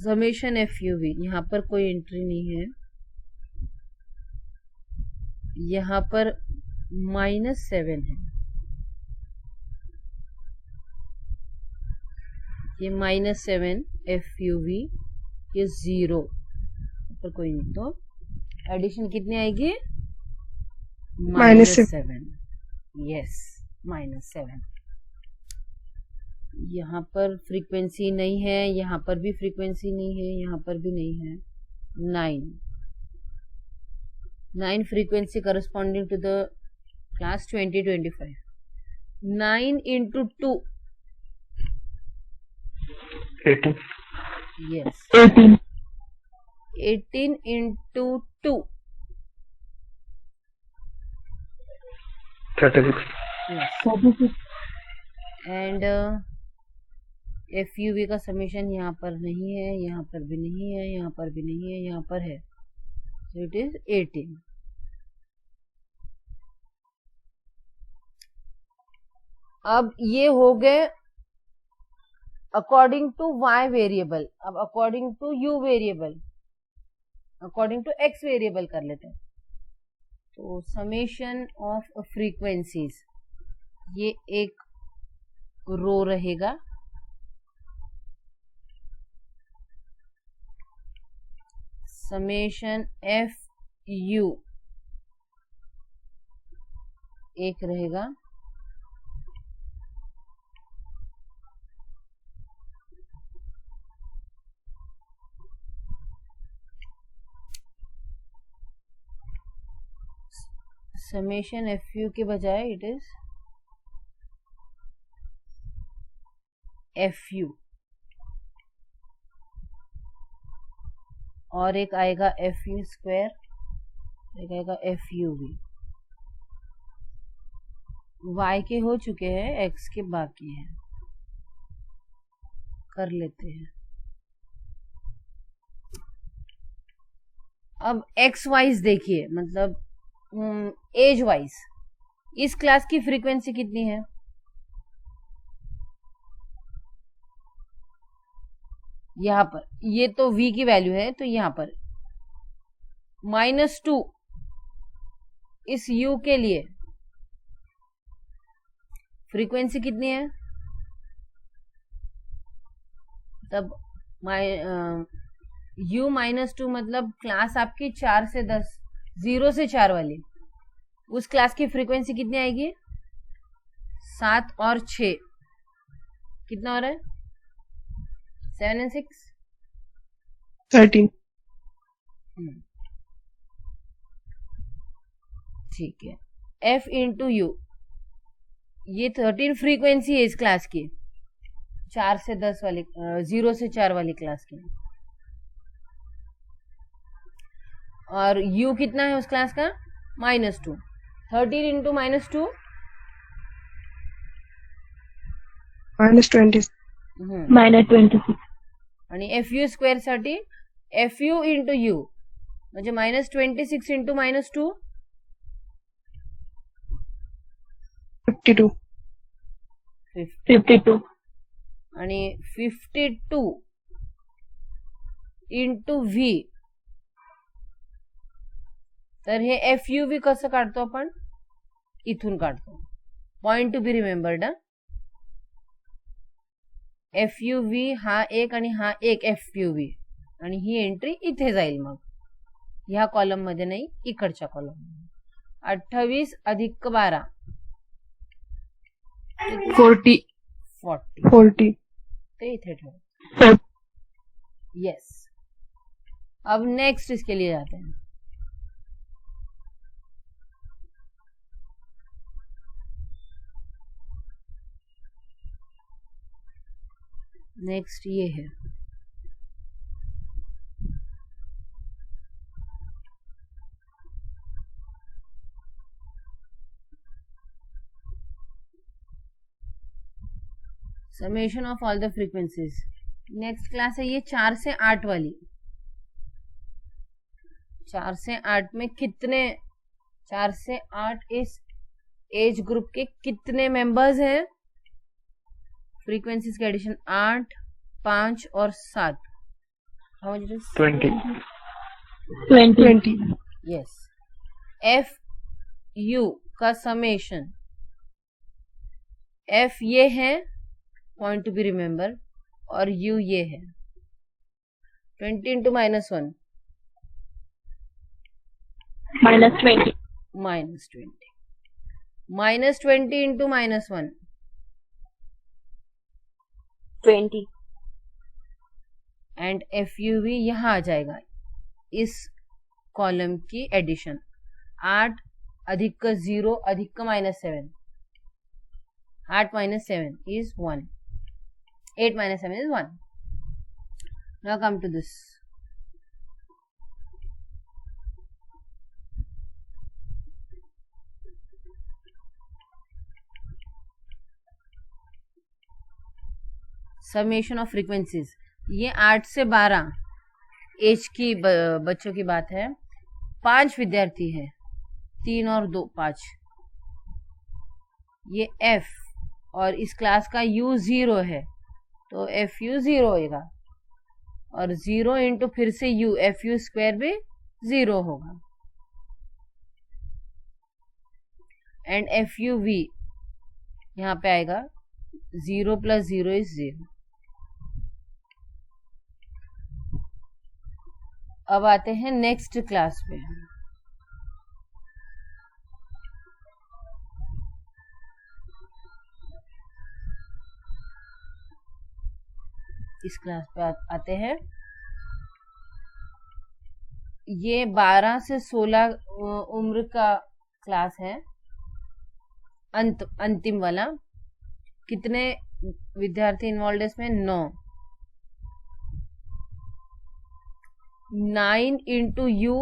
summation F U V. यहाँ पर कोई एंट्री नहीं है, यहाँ पर -7 है, ये -7 एफ यू वी, ये 0 पर कोई नहीं, तो एडिशन कितनी आएगी? -7। यस -7। यहाँ पर फ्रीक्वेंसी नहीं है, यहाँ पर भी फ्रीक्वेंसी नहीं है, यहाँ पर भी नहीं है। 9 frequency corresponding to the class 2025। 9 into 2, 18 yes 18 18 into 2, 36 and F U V का समेशन यहाँ पर नहीं है, यहाँ पर भी नहीं है, यहाँ पर भी नहीं है, यहाँ पर है, so it is 18। अब ये हो गए अकॉर्डिंग टू y वेरिएबल. अब according to u variable, according to x variable कर लेते हैं. तो समेशन ऑफ फ्रीक्वेंसीज, ये एक रो रहेगा. समेशन एफ यू एक रहेगा. समेशन एफ यू के बजाय इट इज एफ यू, और एक आएगा एफ यू स्क्वायर, एक आएगा एफ यू भी. y के हो चुके हैं, x के बाकी हैं, कर लेते हैं. अब x वाइज देखिए, मतलब एज वाइज इस क्लास की फ्रीक्वेंसी कितनी है? यहां पर ये तो v की वैल्यू है, तो यहां पर -2 इस u के लिए फ्रीक्वेंसी कितनी है? तब u -2 मतलब क्लास आपकी 4 से 10, 0 से 4 वाली, उस क्लास की फ्रीक्वेंसी कितनी आएगी? 7 और 6 कितना हो रहा है? 7 and 6 13. ठीक है. f इंटू यू, ये 13 फ्रीक्वेंसी है इस क्लास की, 4 से 10 वाली, 0 से 4 वाली क्लास की. और u कितना है उस क्लास का? -2. 13 इंटू -2 -20. -26. आणि एफ यू स्क्वेअर साठी एफ यू इंटू यू म्हणजे -26 इंटू -2 52. 52. आणि 52 इंटू व्ही. तर हे एफ यू व्ही कसं काढतो आपण? इथून काढतो. Point to be remembered. F U V हा एक आणि हा एक एफ यू व्ही, आणि ही एंट्री इथे जाईल. मग ह्या कॉलम मध्ये नाही, इकडच्या कॉलम मध्ये. 28 अधिक 12 40. 40 ते इथे ठेव. यस. अब नेक्स्ट इसके लिए जाते हैं. नेक्स्ट ये है summation of all the frequencies. Next class है ये 4 से 8 वाली. 4 से 8 में कितने, 4 से 8 इस एज ग्रुप के कितने मेंबर्स हैं? फ्रीक्वेंसीज के एडिशन 8, 5 और 7. How much it is? 20. Yes. F U का समेशन, एफ ये है, पॉइंट टू बी रिमेंबर, और यू ये है. 20 into -1 -20. -20 into -1 20. And F U V यहां आ जाएगा इस कॉलम की एडिशन. 8 अधिक 0 अधिक -7. 8 - 7 is 1. 8 - 7 is 1. Now come to this. Summation of frequencies. ये 8 से 12 एज की बच्चों की बात है. 5 विद्यार्थी है, 3 और 2, 5. ये एफ और इस क्लास का U 0 है. तो एफ यू 0 होगा, और 0 इंटू फिर से यू, एफ यू स्क्वायर भी 0 होगा, एंड एफ यू वी यहाँ पे आएगा 0 प्लस 0 इज 0। अब आते हैं नेक्स्ट क्लास पे। इस क्लास पे आते हैं। ये 12 से 16 उम्र का क्लास है, अंतिम वाला। कितने विद्यार्थी इन्वॉल्व है इसमें? 9। 9 into you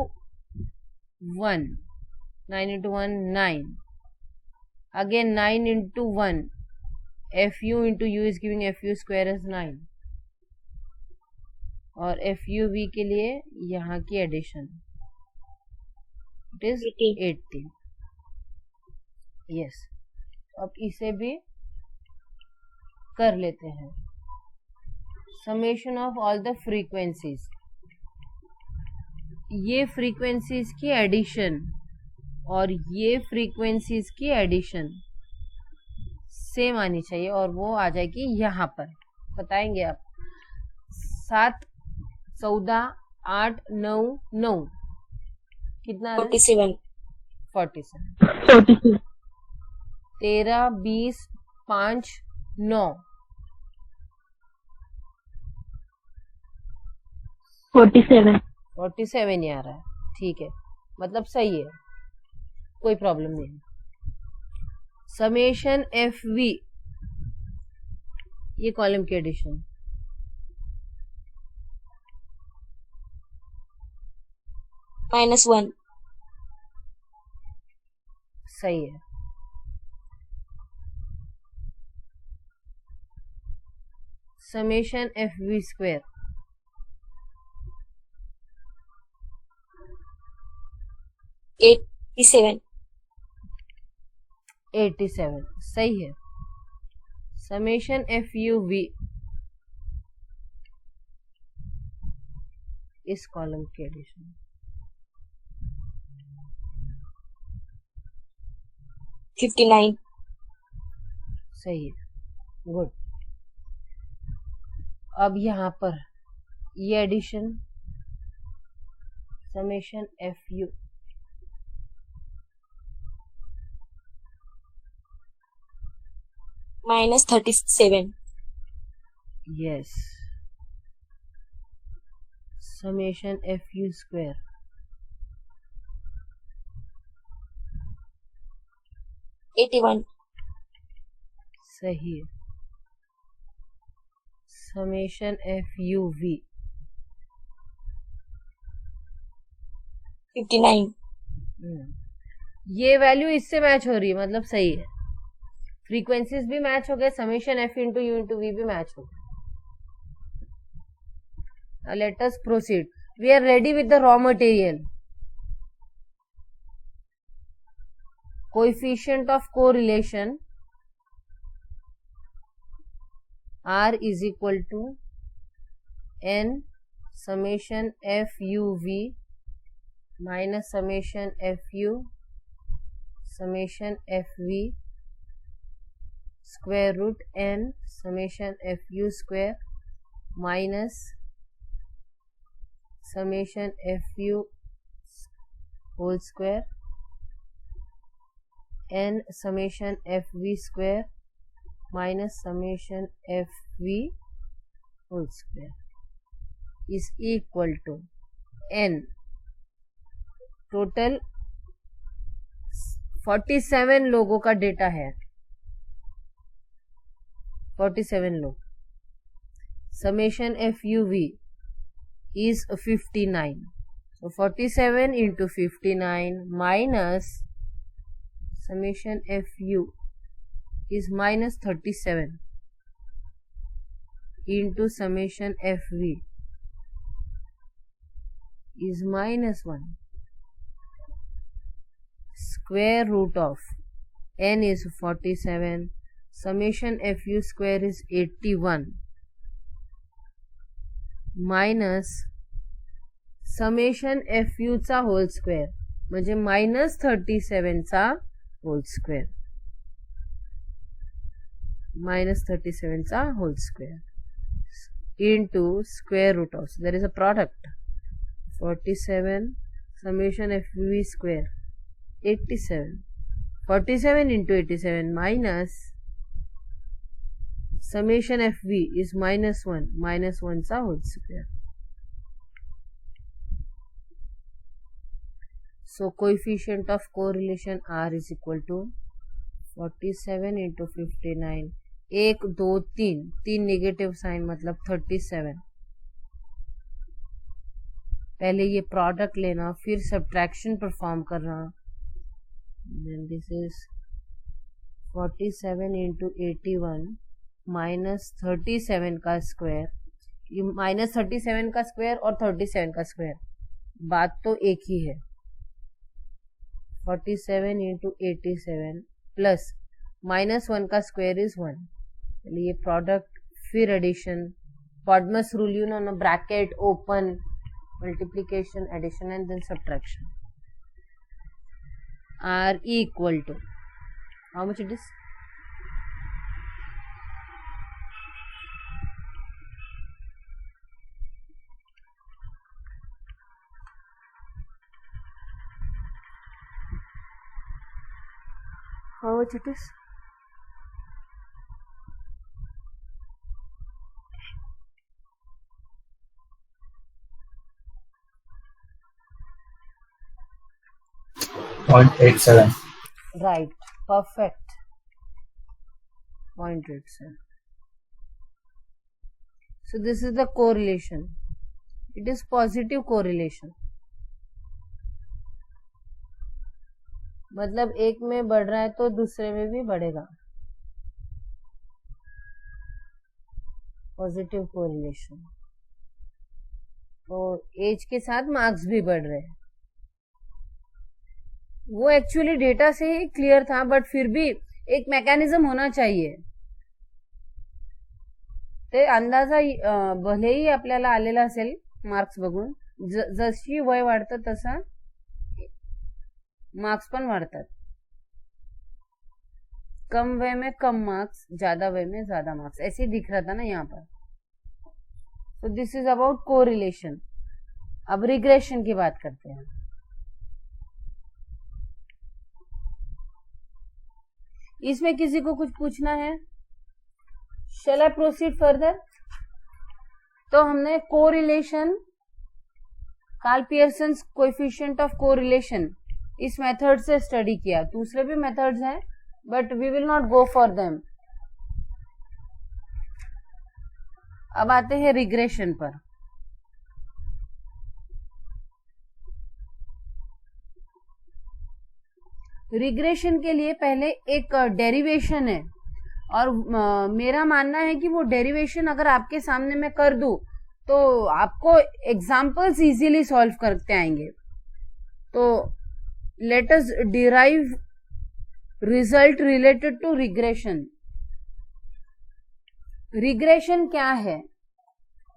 1, 9 into 1 9, again 9 into 1, F you into you is giving F U square is 9, और एफ यू वी के लिए यहाँ की एडिशन इट इज 18। यस, अब इसे भी कर लेते हैं। Summation of all the frequencies, ये फ्रीक्वेंसीज की एडिशन और ये फ्रीक्वेंसीज की एडिशन सेम आनी चाहिए, और वो आ जाएगी यहाँ पर। बताएंगे आप। 7, 14, 8, 9, 9 कितना? 47। 47। 13, 20, 5, 9 47। 47 ही आ रहा है। ठीक है, मतलब सही है, कोई प्रॉब्लम नहीं। समेशन एफ वी, ये कॉलम की एडिशन, -1। सही है। Summation F we square, 87। 87 सही है। समेशन एफ यू वी, इस कॉलम की एडिशन, 59। सही है, गुड। अब यहाँ पर ये addition, summation F U, -37। Yes, summation F U square, 81। सही है। Summation F U V, 59। ये वैल्यू इससे मैच हो रही है, मतलब सही है। फ्रीक्वेंसीज भी मैच हो गए, summation F into U into V भी मैच हो गए। Let us proceed. We are ready with the raw material. Coefficient of correlation R is equal to n summation f u v minus summation f u summation f v square root n summation f u square minus summation f u whole square n summation f v square minus summation f v whole square is equal to n. Total 47 लोगों का data है, 47 लोग। Summation F U V is 59, so 47 into 59 minus summation f u is -37 into summation f v is -1. Square root of n is 47, summation f u square is 81, minus summation FU चा whole square म्हणजे -37 चा whole square, -37 चा whole square into square root of, there is a product 47 summation FV square 87, 47 into 87 minus summation FV is -1 चा whole square. So coefficient of correlation R is equal to 47 into 59, 1 2 3 negative sign मतलब 37. पहले ये product लेना, फिर subtraction perform करना. Then this is 47 into 81 minus 37 का square, ये -37 का स्क्वायर और 37 का स्क्वायर बात तो एक ही है. 47 into 87 प्लस -1 का स्क्वायर इज 1. चलिए ये प्रोडक्ट फिर addition, BODMAS rule you know, bracket open, multiplication, addition and then subtraction. R equal to how much it is? How much it is? .87. Right, perfect. 0.87. So this is the correlation. It is positive correlation. मतलब एक में बढ़ रहा है तो दूसरे में भी बढ़ेगा. Positive correlation. तो एज के साथ मार्क्स भी बढ़ रहे हैं. वो एक्चुअली डेटा से ही क्लियर था, बट फिर भी एक मैकेनिज्म होना चाहिए. ते अंदाजा भलेही आपल्याला आलेला असेल मार्क्स बघून, जशी वय वाढतं तसा मार्क्स पण वाढतात. कम वय में कम मार्क्स, ज्यादा वय में ज्यादा मार्क्स, ऐसे दिख रहा था ना यहाँ पर. तो दिस इज अबाउट कोरिलेशन. अब रिग्रेशन की बात करते हैं. इसमें किसी को कुछ पूछना है? Shall I proceed further? तो हमने correlation, Karl Pearson's coefficient of correlation, इस मेथड से स्टडी किया. दूसरे भी मेथड्स हैं but we will not go for them. अब आते हैं रिग्रेशन पर. रिग्रेशन के लिए पहले एक डेरिवेशन है, और मेरा मानना है कि वो डेरिवेशन अगर आपके सामने मैं कर दूं तो आपको एग्जाम्पल्स इजीली सॉल्व करते आएंगे. तो let us derive result related to regression. Regression क्या है?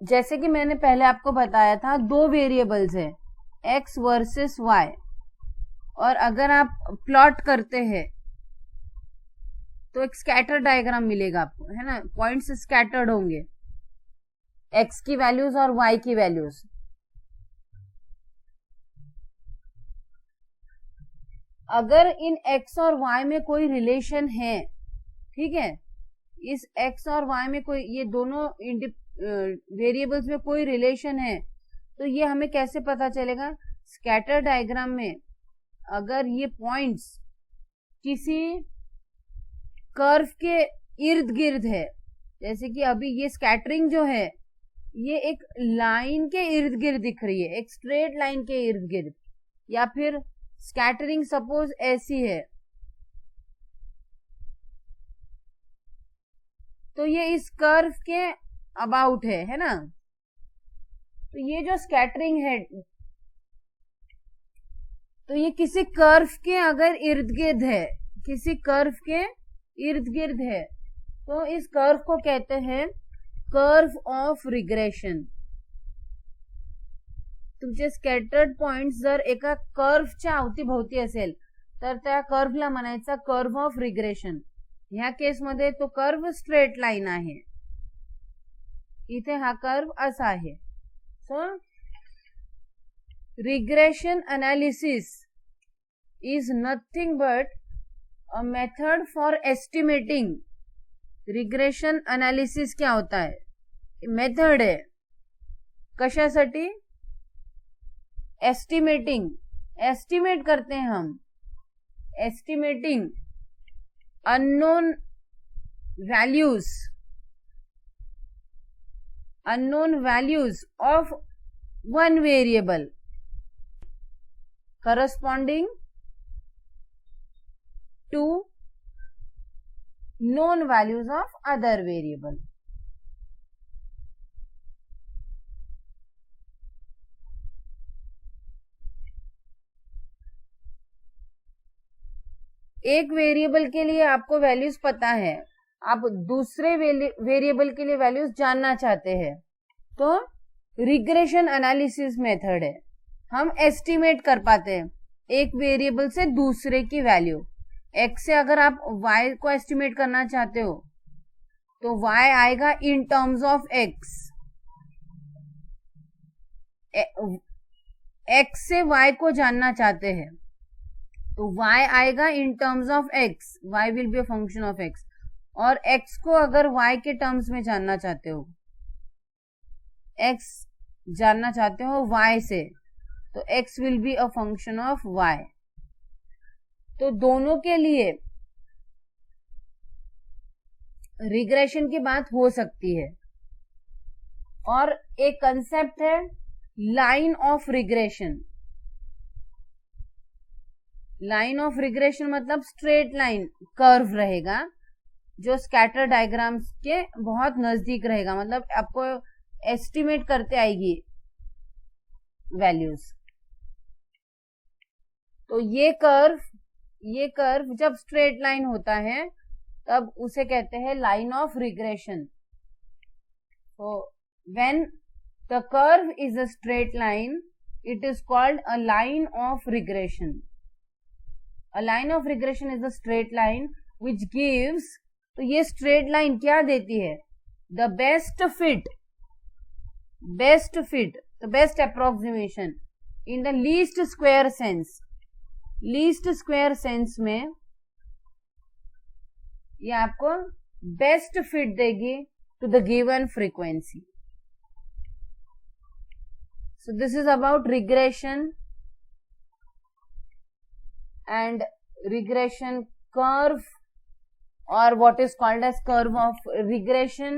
जैसे कि मैंने पहले आपको बताया था, दो वेरिएबल्स है x वर्सेस y, और अगर आप प्लॉट करते हैं तो एक स्कैटर डायग्राम मिलेगा आपको, है ना. पॉइंट्स स्कैटर्ड होंगे, x की वैल्यूज और y की वैल्यूज. अगर इन x और y में कोई रिलेशन है, ठीक है, इस x और y में कोई, ये दोनों वेरिएबल्स में कोई रिलेशन है, तो ये हमें कैसे पता चलेगा? स्कैटर डायग्राम में अगर ये पॉइंट्स किसी कर्व के इर्द गिर्द है, जैसे कि अभी ये स्कैटरिंग जो है ये एक लाइन के इर्द गिर्द दिख रही है, एक स्ट्रेट लाइन के इर्द गिर्द, या फिर स्कैटरिंग सपोज ऐसी है, तो ये इस कर्व के अबाउट है ना. तो ये जो स्कैटरिंग है, तो ये किसी कर्व के अगर इर्द गिर्द है, किसी कर्व के इर्द गिर्द है, तो इस कर्व को कहते हैं कर्व ऑफ रिग्रेशन. तुमचे स्कॅटर्ड पॉइंट जर एका कर्वच्या अवतीभोवती असेल तर त्या कर्वला म्हणायचा कर्व ऑफ रिग्रेशन. ह्या केसमध्ये तो कर्व स्ट्रेट लाईन आहे. इथे हा कर्व असा आहे. So regression analysis is nothing but a method for estimating. Regression analysis क्या होता है? मेथड है. कशासाठी? एस्टिमेटिंग. एस्टिमेट करते हैं हम. Estimating unknown values of one variable corresponding to known values of other variable. एक वेरिएबल के लिए आपको वैल्यूज पता है, आप दूसरे वेरिएबल के लिए वैल्यूज जानना चाहते हैं, तो रिग्रेशन एनालिसिस मेथड है. हम एस्टिमेट कर पाते हैं एक वेरिएबल से दूसरे की वैल्यू. x से अगर आप y को एस्टिमेट करना चाहते हो तो y आएगा इन टर्म्स ऑफ x. x से y को जानना चाहते हैं तो y आएगा इन terms of x. y will be a function of x. और x को अगर y के टर्म्स में जानना चाहते हो, x जानना चाहते हो y से, तो x will be a function of y. तो दोनों के लिए रिग्रेशन की बात हो सकती है. और एक कंसेप्ट है line of regression. Line of regression मतलब स्ट्रेट लाइन कर्व रहेगा जो स्कैटर डायग्राम्स के बहुत नजदीक रहेगा, मतलब आपको एस्टिमेट करते आएगी वैल्यूज. तो ये कर्व जब स्ट्रेट लाइन होता है तब उसे कहते हैं लाइन ऑफ रिग्रेशन. तो when the curve is a straight line it is called a line of regression. A line of regression is a straight line which gives, तो ये straight line क्या देती है? The best fit, the best approximation in the least square sense. Least square sense में ये आपको best fit देगी to the given frequency. So this is about regression and regression curve, or what is called as curve of regression,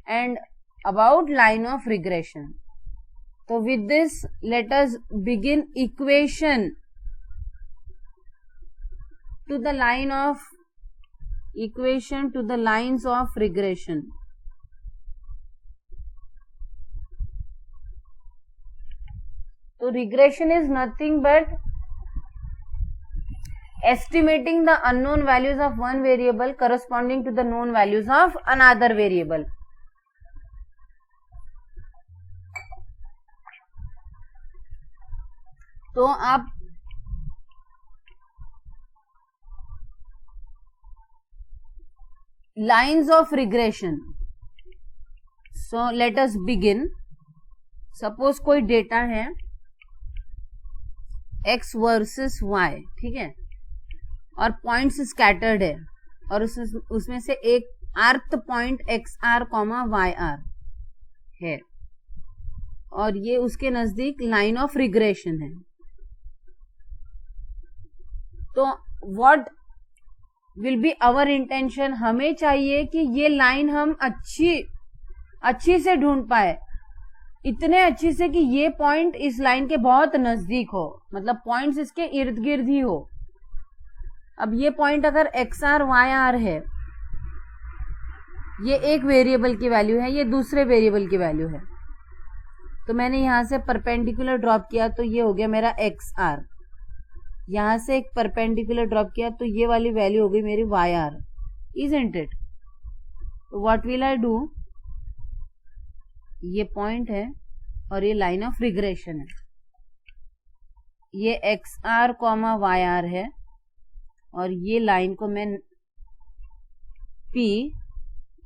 and about line of regression. So with this let us begin equation to the lines of regression. So regression is nothing but estimating the unknown values of one variable corresponding to the known values of another variable. तो आप lines of regression. So let us begin. Suppose कोई data है x versus y, ठीक है, और points scattered है और उसमें से एक अर्थ पॉइंट XR, YR है और ये उसके नजदीक लाइन ऑफ रिग्रेशन है. तो what will be our intention? हमें चाहिए कि ये लाइन हम अच्छी से ढूंढ पाए, इतने अच्छी से कि ये पॉइंट इस लाइन के बहुत नजदीक हो, मतलब पॉइंट्स इसके इर्द गिर्द ही हो. अब ये पॉइंट अगर XR, YR है, ये एक वेरिएबल की वैल्यू है, ये दूसरे वेरिएबल की वैल्यू है, तो मैंने यहां से परपेंडिकुलर ड्रॉप किया तो ये हो गया मेरा XR. यहां से एक परपेंडिकुलर ड्रॉप किया तो ये वाली वैल्यू हो गई मेरी YR. Isn't it? तो व्हाट विल आई डू? ये पॉइंट है और ये लाइन ऑफ रिग्रेशन है. ये X R comma Y R है और ये लाइन को मैं P,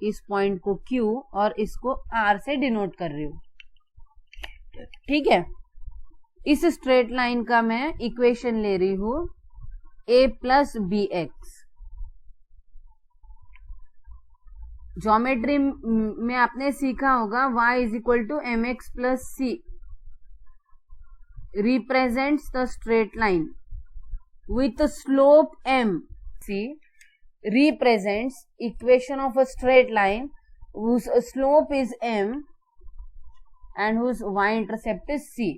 इस पॉइंट को Q और इसको R से डिनोट कर रही हूं। ठीक है, इस स्ट्रेट लाइन का मैं इक्वेशन ले रही हूं a plus B X. Geometry में आपने सीखा होगा y is equal to M X plus C represents the straight line with a slope m. C represents equation of a straight line whose slope is m and whose y-intercept is c.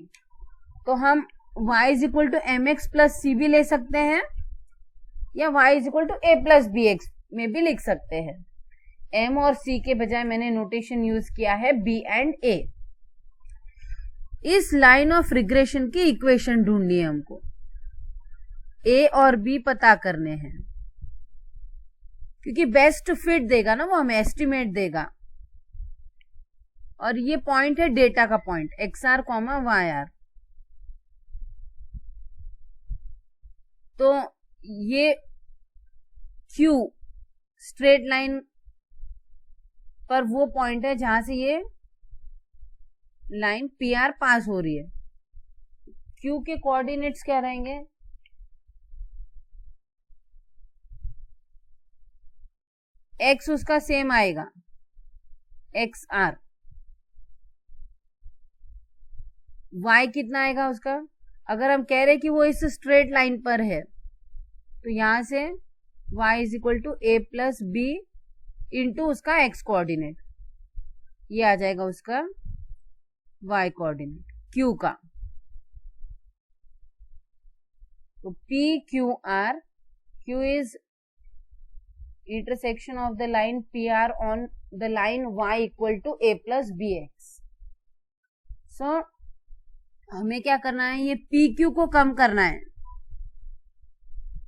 तो हम y is equal to mx plus c भी ले सकते हैं या y is equal to a plus bx में भी लिख सकते हैं। m और c के बजाय मैंने नोटेशन यूज किया है b and a। इस लाइन ऑफ रिग्रेशन की इक्वेशन ढूंढनी है हमको, a और b पता करने हैं, क्योंकि बेस्ट फिट देगा ना वो हमें, एस्टिमेट देगा। और ये पॉइंट है डेटा का point X R comma Y R. तो ये Q स्ट्रेट लाइन पर वो पॉइंट है जहां से ये लाइन PR पास हो रही है। Q के कोऑर्डिनेट्स क्या रहेंगे? X उसका सेम आएगा XR। Y कितना आएगा उसका? अगर हम कह रहे कि वो इस स्ट्रेट लाइन पर है तो यहां से y is equal to a plus B into उसका x कोऑर्डिनेट, ये आ जाएगा उसका y कोऑर्डिनेट Q का। तो PQR, Q is intersection of the line PR on the line y equal to a plus bx. So हमें क्या करना है, ये PQ को कम करना है,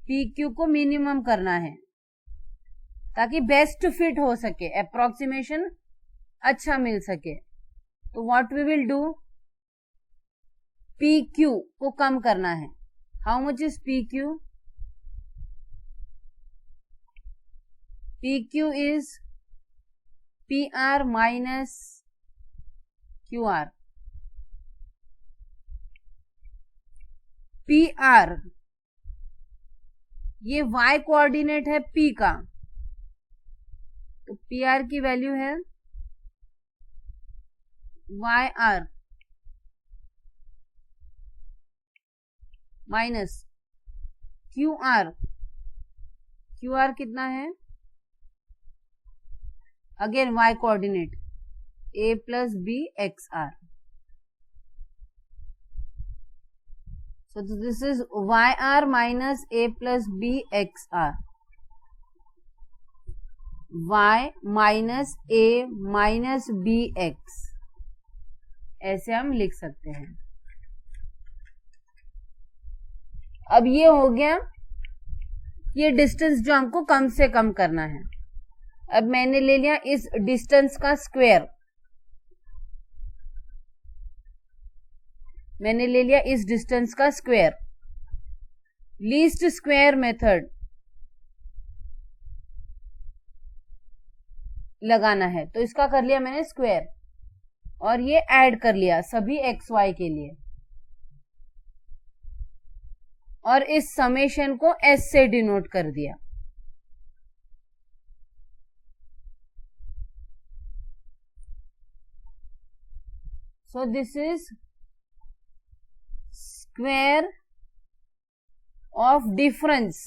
PQ को मिनिमम करना है ताकि बेस्ट फिट हो सके, अप्रोक्सीमेशन अच्छा मिल सके। तो what we will do, PQ को कम करना है। How much is PQ? PQ is PR minus QR. PR ये y कोऑर्डिनेट है P का, तो PR की वैल्यू है YR माइनस QR। QR कितना है? Again y coordinate a plus B X R. So this is YR minus a plus b XR. Y minus a minus b x, ऐसे हम लिख सकते हैं। अब ये हो गया ये डिस्टेंस जो हमको कम से कम करना है। अब मैंने ले लिया इस डिस्टेंस का स्क्वायर, मैंने ले लिया इस डिस्टेंस का स्क्वायर। लीस्ट स्क्वायर मेथड लगाना है, तो इसका कर लिया मैंने स्क्वायर और ये ऐड कर लिया सभी एक्स वाई के लिए, और इस समेशन को एस से डिनोट कर दिया। So this is square of difference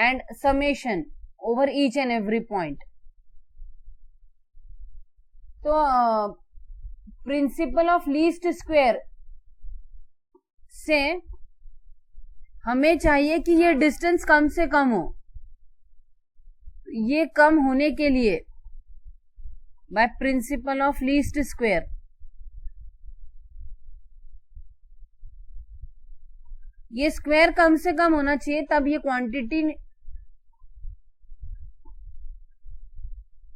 and summation over each and every point. तो प्रिंसिपल ऑफ लीस्ट स्क्वायर से हमें चाहिए कि ये डिस्टेंस कम से कम हो। ये कम होने के लिए by principle of least square ये स्क्वायर कम से कम होना चाहिए, तब ये क्वांटिटी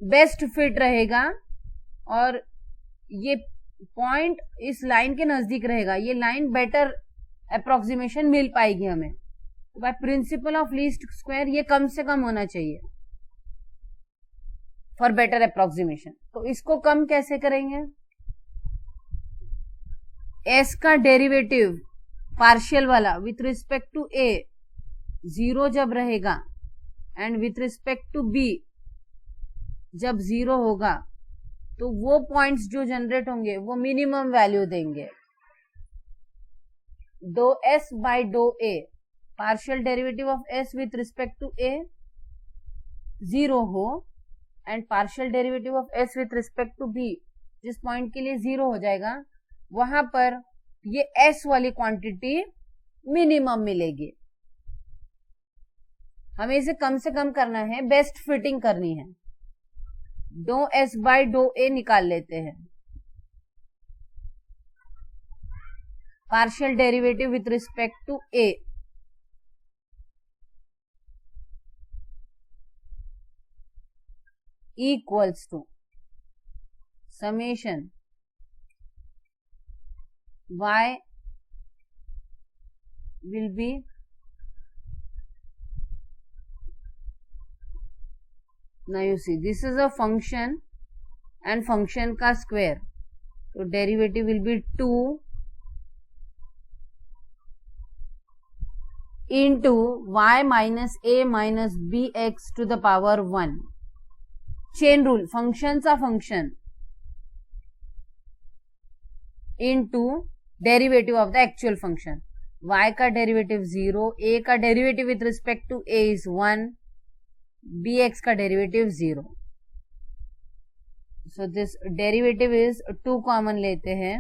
बेस्ट फिट रहेगा और ये पॉइंट इस लाइन के नजदीक रहेगा। ये लाइन बेटर अप्रोक्सीमेशन मिल पाएगी हमें। तो by principle of least square ये कम से कम होना चाहिए फॉर बेटर अप्रोक्सीमेशन। तो इसको कम कैसे करेंगे? एस का डेरिवेटिव पार्शियल वाला विथ रिस्पेक्ट टू ए 0 जब रहेगा and with respect to B जब 0 होगा, तो वो पॉइंट्स जो जनरेट होंगे वो मिनिमम वैल्यू देंगे। Do S by dough A, partial derivative of S with respect to A 0 हो and partial derivative of S with respect to B जिस पॉइंट के लिए 0 हो जाएगा, वहां पर ये एस वाली क्वांटिटी मिनिमम मिलेगी। हमें इसे कम से कम करना है, बेस्ट फिटिंग करनी है। Doe S by dough A निकाल लेते हैं। Partial derivative with respect to A equals to summation y will be now you see this is a function and function का square, तो derivative will be 2 into y minus a minus bx to the power 1. chain rule, function चा function into derivative of the actual function. y का derivative 0, a का derivative with respect to a is 1, bx का derivative 0। So this derivative is 2 common लेते हैं,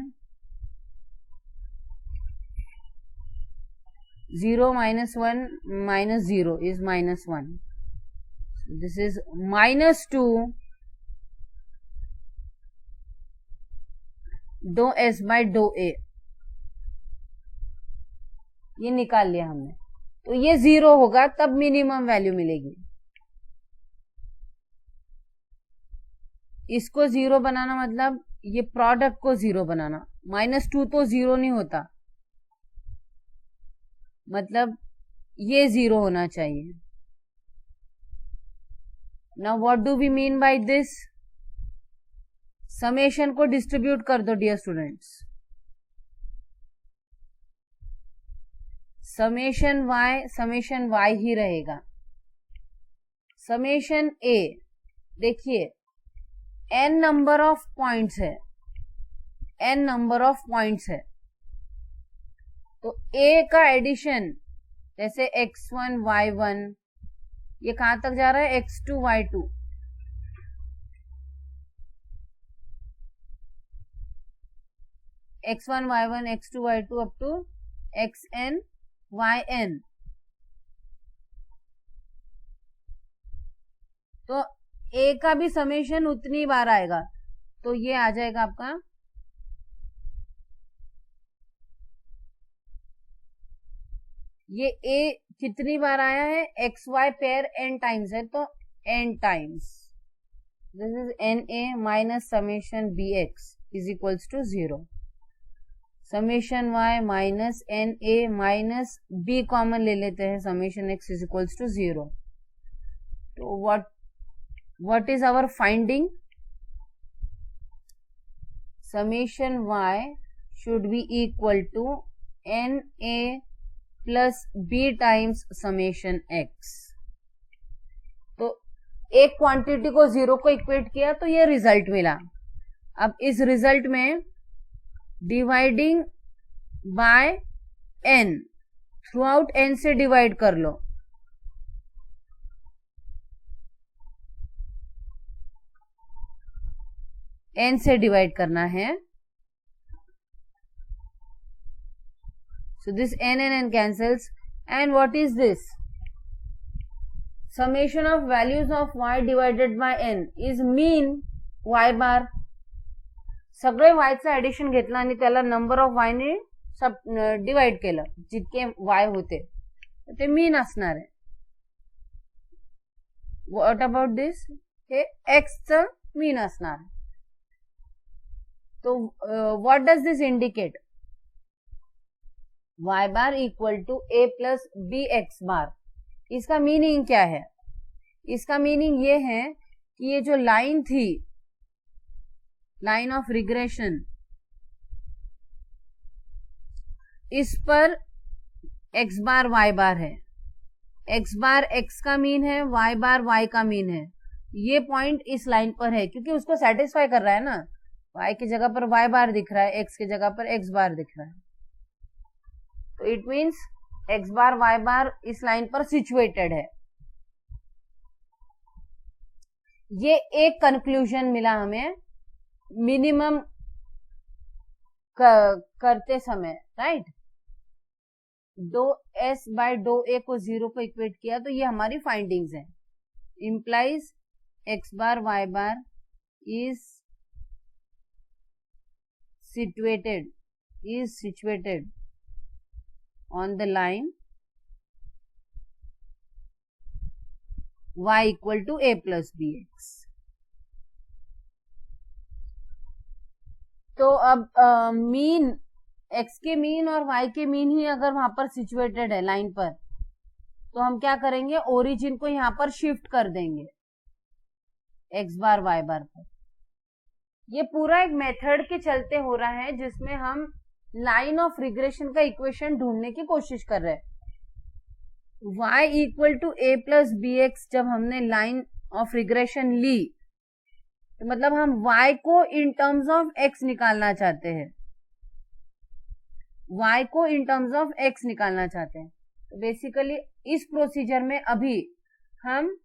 0 minus 1 minus 0 is minus 1. So this is minus 2 do S by dough A, ये निकाल लिया हमने। तो ये 0 होगा तब मिनिमम वैल्यू मिलेगी। इसको 0 बनाना मतलब ये प्रोडक्ट को 0 बनाना। -2 तो 0 नहीं होता, मतलब ये 0 होना चाहिए। Now what do we mean by this? Summation को डिस्ट्रीब्यूट कर दो डियर स्टूडेंट्स। समेशन वाई ही रहेगा। समेशन ए, देखिए n नंबर ऑफ पॉइंट्स है, n नंबर ऑफ पॉइंट्स है, तो a का एडिशन जैसे x1 y1 ये कहां तक जा रहा है? x2 y2। x1 y1 x2 y2 up to xn yn। तो a का भी समेशन उतनी बार आएगा, तो ये आ जाएगा आपका ये a कितनी बार आया है? xy पेयर n टाइम्स है, तो n times. This is na minus summation bx is equals to 0। Summation y minus n a minus b common ले लेते हैं, summation x is equals to 0। तो what is our finding? Summation y should be equal to n a plus b times summation x। तो एक quantity को 0 को equate किया तो ये रिजल्ट मिला। अब इस रिजल्ट में dividing by n, through out n से डिवाइड कर लो। n से डिवाइड करना है। So this n and n cancels, and what is this? Summation of values of y divided by n is mean y bar। सगळे y चं addition घेतलं आणि त्याला नंबर ऑफ y ने सब डिवाइड केलं, जितके y होते ते मीन असणार आहे। What about this? हे x चं मीन असणार आहे। तो what does this indicate? y bar equal to a plus B X bar. इसका मीनिंग क्या है? इसका मीनिंग ये है कि ये जो लाइन थी, लाइन ऑफ रिग्रेशन, इस पर x बार y बार है, x बार x का मीन है, y बार y का मीन है। ये पॉइंट इस लाइन पर है क्योंकि उसको सेटिस्फाई कर रहा है ना, y की जगह पर y बार दिख रहा है, x की जगह पर x बार दिख रहा है, तो it means x bar y बार इस लाइन पर सिचुएटेड है। ये एक कंक्लूजन मिला हमें मिनिमम करते समय, right. Do S by dough A को 0 को इक्वेट किया, तो ये हमारी फाइंडिंग्स है। Implies x bar y bar is situated on the line y equal to a plus bx। तो अब मीन, x के मीन और y के मीन ही अगर वहां पर सिचुएटेड है लाइन पर, तो हम क्या करेंगे, ओरिजिन को यहां पर शिफ्ट कर देंगे x बार y बार पर। ये पूरा एक मेथड के चलते हो रहा है जिसमें हम लाइन ऑफ रिग्रेशन का इक्वेशन ढूंढने की कोशिश कर रहे हैं। y equal to a plus B x जब हमने लाइन ऑफ रिग्रेशन ली, तो मतलब हम y को इन टर्म्स ऑफ x निकालना चाहते हैं, y को इन टर्म्स ऑफ x निकालना चाहते हैं। तो बेसिकली इस प्रोसीजर में अभी हम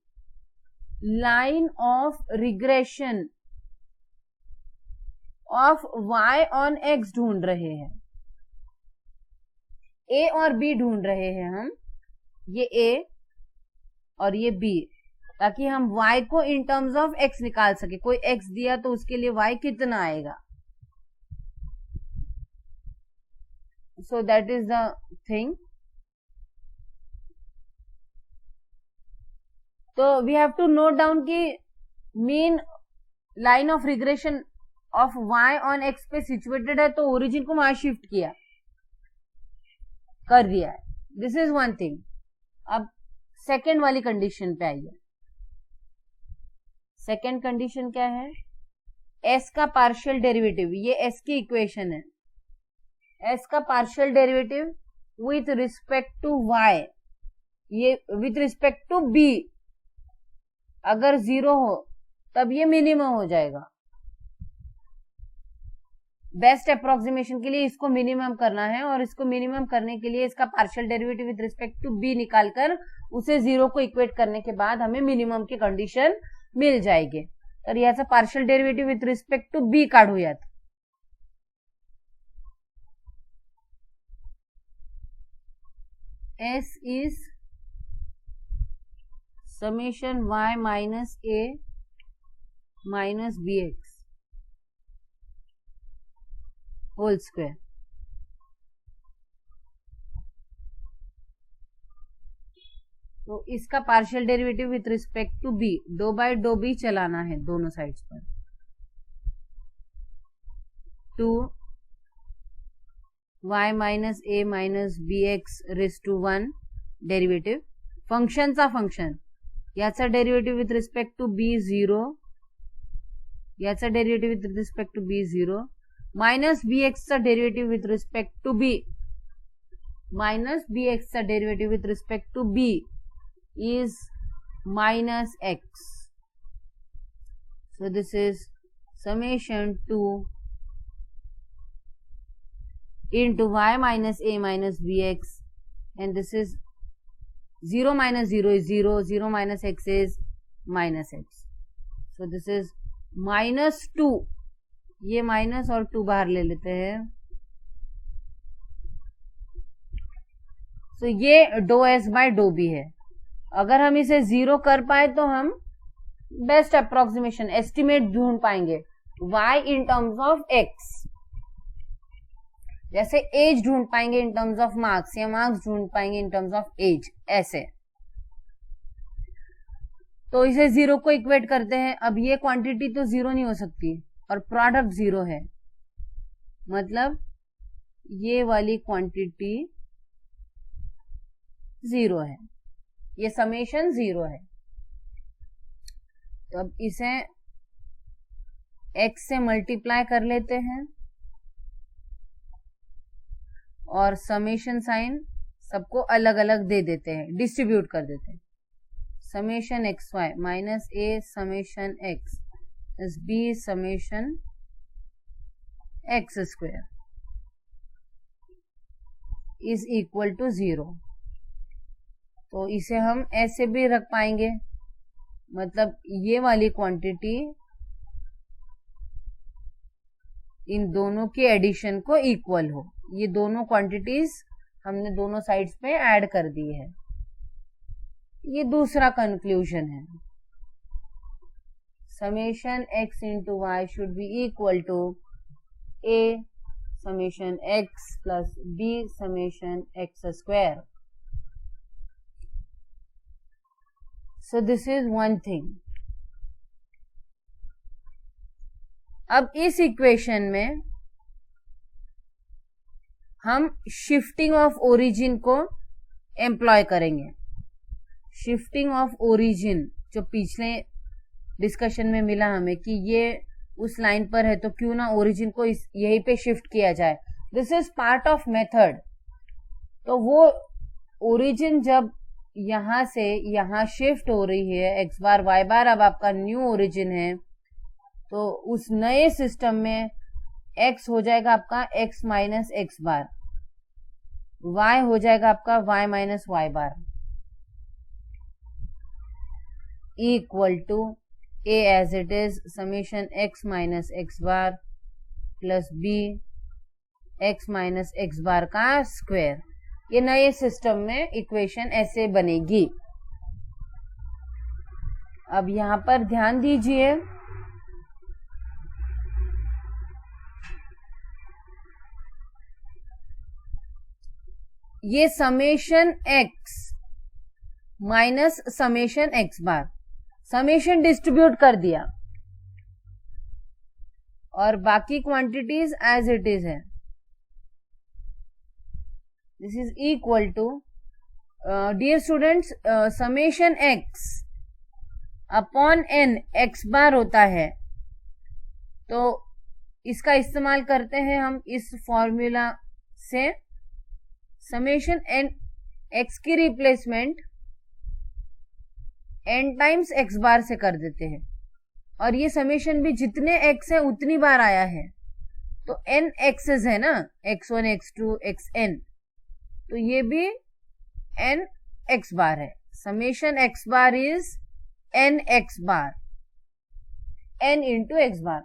line of regression of y on x ढूंढ रहे हैं, a और b ढूंढ रहे हैं हम, ये a और ये b, ताकि हम y को इन टर्म्स ऑफ x निकाल सके। कोई x दिया तो उसके लिए y कितना आएगा, so that is the thing. तो we have to note down कि mean line of regression of y on x पे सिचुएटेड है, तो ओरिजिन को वहां शिफ्ट किया, कर दिया है। This is one thing. अब सेकेंड वाली कंडीशन पे आइए। सेकेंड कंडीशन क्या है, s का पार्शियल डेरिवेटिव, ये s की इक्वेशन है, s का partial derivative with respect to y, ये विथ रिस्पेक्ट टू b अगर 0 हो तब ये मिनिमम हो जाएगा। बेस्ट अप्रोक्सीमेशन के लिए इसको मिनिमम करना है, और इसको मिनिमम करने के लिए इसका partial derivative with respect to b निकालकर उसे 0 को इक्वेट करने के बाद हमें मिनिमम की कंडीशन मिल जाएगी। तर याचा partial derivative with respect to b काढूयात। s is summation y minus a minus bx whole square. तो इसका partial derivative with respect to b, do by dough b चलाना है दोनों साइड्स पर, two y minus a minus B X raise to 1 derivative, फंक्शनचा function, याचा derivative with respect to b 0, याचा derivative with respect to b 0, minus B एक्सचा derivative with respect to b, minus B एक्सचा derivative with respect to b is minus x. So this is summation 2 into y minus a minus bx, and this is 0 minus 0 is 0, 0 minus x is minus x. So this is minus 2, ये minus और 2 बाहर ले लेते हैं। So ये डो s by dough b है। अगर हम इसे 0 कर पाए तो हम बेस्ट अप्रोक्सीमेशन एस्टिमेट ढूंढ पाएंगे y in terms of x, जैसे एज ढूंढ पाएंगे इन टर्म्स ऑफ मार्क्स, या मार्क्स ढूंढ पाएंगे इन टर्म्स ऑफ एज, ऐसे। तो इसे 0 को इक्वेट करते हैं। अब ये क्वांटिटी तो 0 नहीं हो सकती और प्रोडक्ट 0 है, मतलब ये वाली क्वांटिटी 0 है, ये समेशन 0 है। तो अब इसे x से मल्टीप्लाई कर लेते हैं और समेशन साइन सबको अलग अलग दे देते हैं, डिस्ट्रीब्यूट कर देते हैं। Summation x y minus a summation x is b summation x square is equal to 0। तो इसे हम ऐसे भी रख पाएंगे, मतलब ये वाली क्वांटिटी इन दोनों के एडिशन को इक्वल हो। ये दोनों क्वांटिटीज हमने दोनों साइड्स पे ऐड कर दी है। ये दूसरा कंक्लूजन है, summation x into y should be equal to a summation x plus b summation x square. So this is one thing. अब इस इक्वेशन में हम शिफ्टिंग ऑफ ओरिजिन को एम्प्लॉय करेंगे। शिफ्टिंग ऑफ ओरिजिन जो पिछले डिस्कशन में मिला हमें कि ये उस लाइन पर है तो क्यों ना ओरिजिन को यहीं पे शिफ्ट किया जाए। This is part of method. तो वो ओरिजिन जब यहां से यहां शिफ्ट हो रही है, एक्स बार वाई बार अब आपका न्यू ओरिजिन है, तो उस नए सिस्टम में x हो जाएगा आपका x minus x bar, y हो जाएगा आपका y minus Y bar equal to a as it is summation x minus x bar plus b x minus x bar का स्क्वायर। ये नए सिस्टम में इक्वेशन ऐसे बनेगी। अब यहां पर ध्यान दीजिए, ये summation x minus summation X bar, summation distribute कर दिया और बाकी क्वांटिटीज एज इट इज है। This is equal to dear students summation x upon n x बार होता है, तो इसका इस्तेमाल करते हैं हम इस फॉर्मूला से। समेशन n x की रिप्लेसमेंट n टाइम्स x बार से कर देते हैं और ये समेशन भी जितने x है उतनी बार आया है, तो n x's है ना, x1 x2 xn, तो ये भी n x बार है। Summation x bar is n x bar, n into X bar.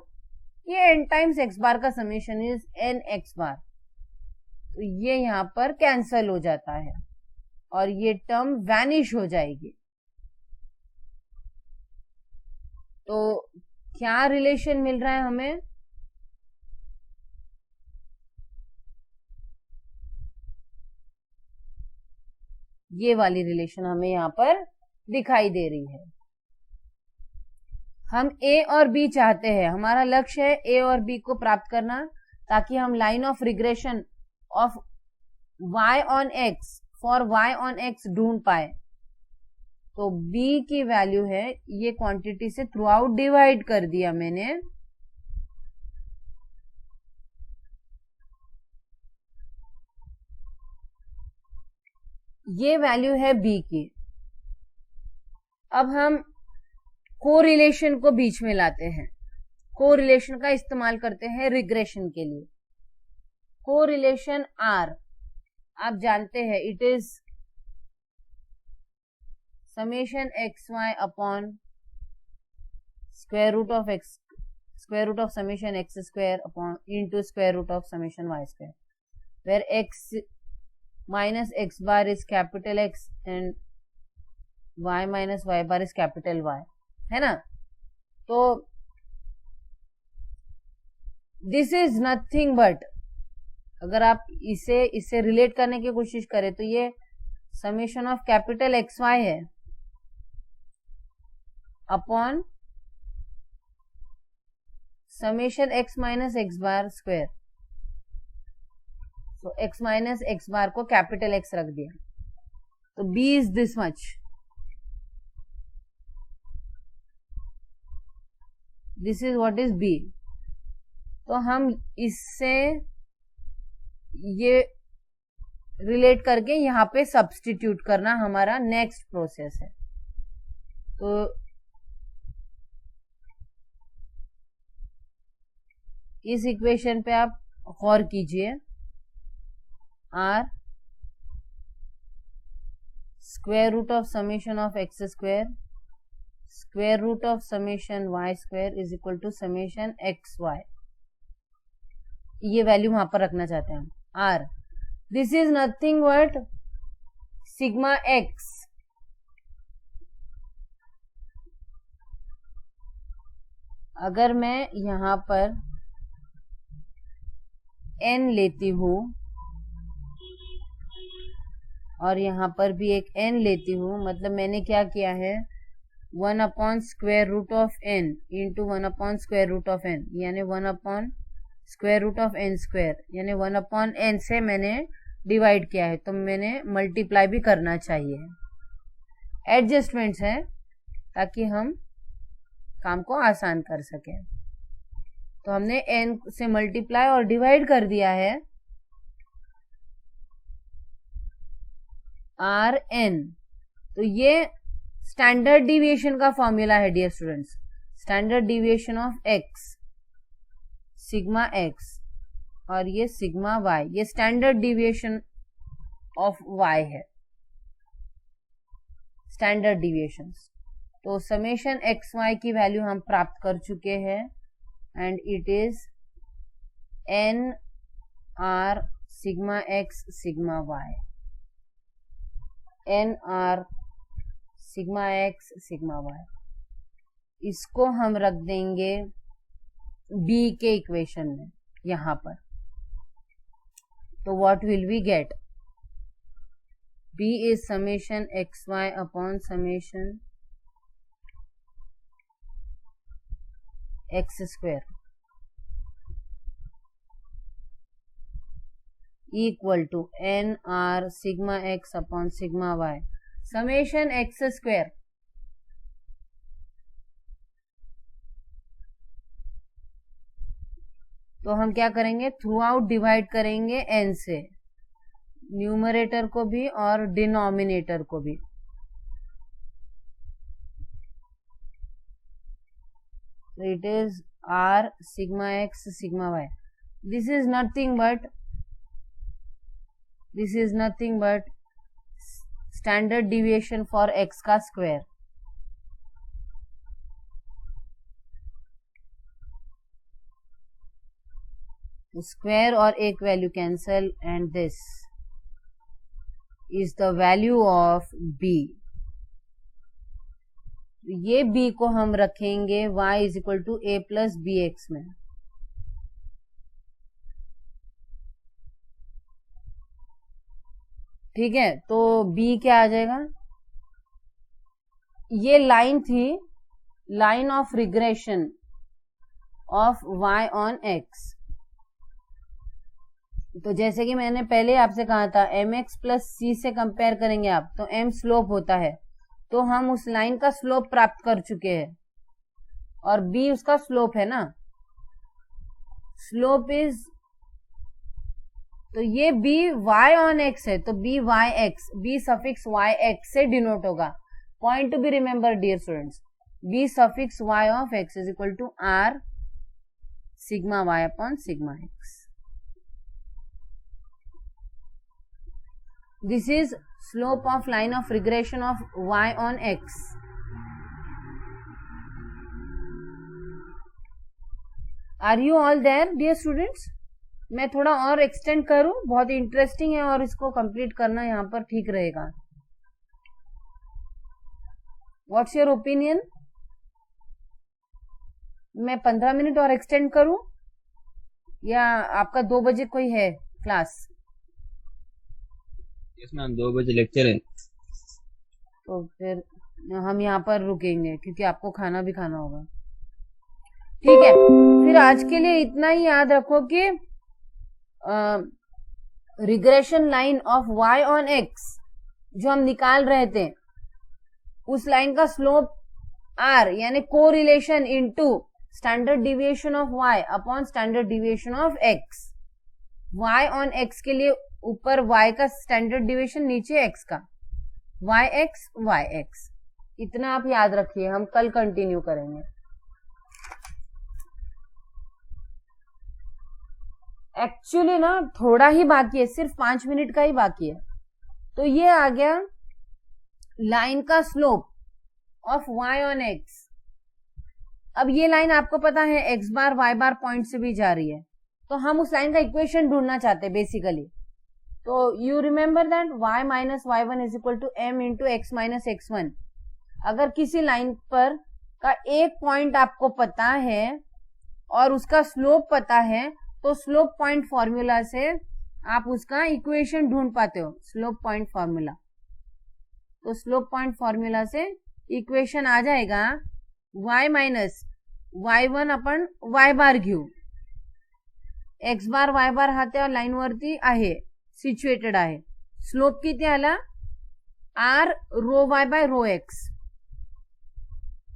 ये n टाइम्स x बार का summation is n x bar, तो ये यहां पर कैंसल हो जाता है और ये टर्म वैनिश हो जाएगी। तो क्या रिलेशन मिल रहा है हमें? ये वाली रिलेशन हमें यहां पर दिखाई दे रही है। हम a और b चाहते हैं, हमारा लक्ष्य है a और b को प्राप्त करना, ताकि हम line of regression of y on x for y on x ढूंढ पाए। तो b की वैल्यू है, ये क्वांटिटी से थ्रू आउट डिवाइड कर दिया मैंने, ये वैल्यू है b की। अब हम कोरिलेशन को बीच में लाते हैं, कोरिलेशन का इस्तेमाल करते हैं रिग्रेशन के लिए। कोरिलेशन R आप जानते हैं, it is summation x Y upon square root of x, square root of summation x square upon into square root of summation y square, where x minus x bar is capital x and y minus Y bar is capital y, है ना। तो this is nothing but, अगर आप इसे relate करने की कोशिश करें तो ये summation of capital X Y है upon summation X minus x bar square. तो एक्स माइनस एक्स बार को कैपिटल एक्स रख दिया, तो b is this much, this is what is b। तो हम इससे ये रिलेट करके यहाँ पे सब्स्टिट्यूट करना हमारा नेक्स्ट प्रोसेस है। तो इस इक्वेशन पे आप गौर कीजिए, r square root of summation of x square square root of summation y square is equal to summation x y, ये वैल्यू वहां पर रखना चाहते हैं हम। r this is nothing but sigma x, अगर मैं यहां पर n लेती हूं और यहां पर भी एक n लेती हूं, मतलब मैंने क्या किया है 1 upon square root of n into 1 upon square root of n, यानी 1 upon square root of n square, यानी 1 अपॉन n से मैंने डिवाइड किया है, तो मैंने मल्टीप्लाई भी करना चाहिए। एडजस्टमेंट्स है ताकि हम काम को आसान कर सकें। तो हमने n से मल्टीप्लाई और डिवाइड कर दिया है आर एन। तो ये स्टैंडर्ड डिविएशन का फॉर्मूला है dear students, standard deviation of x sigma x और ये सिग्मा वाई, ये स्टैंडर्ड डिविएशन ऑफ वाई है, स्टैंडर्ड डिविएशंस। तो समेशन एक्स वाई की वैल्यू हम प्राप्त कर चुके हैं and it is n r sigma x sigma y, n r sigma x sigma y. इसको हम रख देंगे b के इक्वेशन में यहां पर। तो what will we get, b is summation x Y upon summation x square equal to n r sigma x upon sigma y summation x square तो हम क्या करेंगे, थ्रू आउट डिवाइड करेंगे n से, न्यूमरेटर को भी और डिनोमिनेटर को भी। It is r sigma x sigma y, this is nothing but standard deviation for x का स्क्वायर। स्क्वायर और एक value cancel and this is the value of b। ये b को हम रखेंगे y is equal to a plus B x में। ठीक है, तो b क्या आ जाएगा, ये लाइन थी, line of regression of y on x। तो जैसे कि मैंने पहले आपसे कहा था mx प्लस c से कंपेयर करेंगे आप, तो m स्लोप होता है, तो हम उस लाइन का स्लोप प्राप्त कर चुके हैं और b उसका स्लोप है ना, स्लोप इज, तो ये b y ऑन x है, तो b y x, b suffix y x से डिनोट होगा। Point to be remember dear students, b suffix y of x is equal to r sigma y upon sigma x। This is slope of line of regression of y on x. Are you all there, dear students? मैं थोड़ा और extend करूं, बहुत interesting है और इसको complete करना यहाँ पर ठीक रहेगा। What's your opinion? मैं 15 मिनट और एक्सटेंड करूं या आपका 2 बजे कोई है क्लास? मैम 2 बजे लेक्चर है। तो फिर हम यहाँ पर रुकेंगे क्योंकि आपको खाना भी खाना होगा। ठीक है, फिर आज के लिए इतना ही याद रखो कि regression line of y on x जो हम निकाल रहे थे, उस लाइन का स्लोप r यानी को relation into standard deviation of y upon standard deviation of x। y on x के लिए ऊपर y का स्टैंडर्ड डिविएशन, नीचे x का, yx। इतना आप याद रखिए, हम कल कंटिन्यू करेंगे। एक्चुअली ना थोड़ा ही बाकी है, सिर्फ 5 मिनट का ही बाकी है। तो ये आ गया लाइन का slope of y on x। अब ये लाइन आपको पता है x बार y बार पॉइंट से भी जा रही है, तो हम उस लाइन का इक्वेशन ढूंढना चाहते हैं बेसिकली। तो you remember that y minus y1 is equal to m into x minus x1। अगर किसी लाइन पर का एक पॉइंट आपको पता है और उसका स्लोप पता है, तो स्लोप पॉइंट फॉर्मूला से आप उसका इक्वेशन ढूंढ पाते हो, स्लोप पॉइंट फॉर्मूला। तो स्लोप पॉइंट फॉर्मूला से इक्वेशन आ जाएगा y माइनस y1 अपन y बार घेऊ, x बार y बार हाते और लाइन वरती आहे, सिच्युएटेड आहे। स्लोप किती आला, r रो y बाय रो x,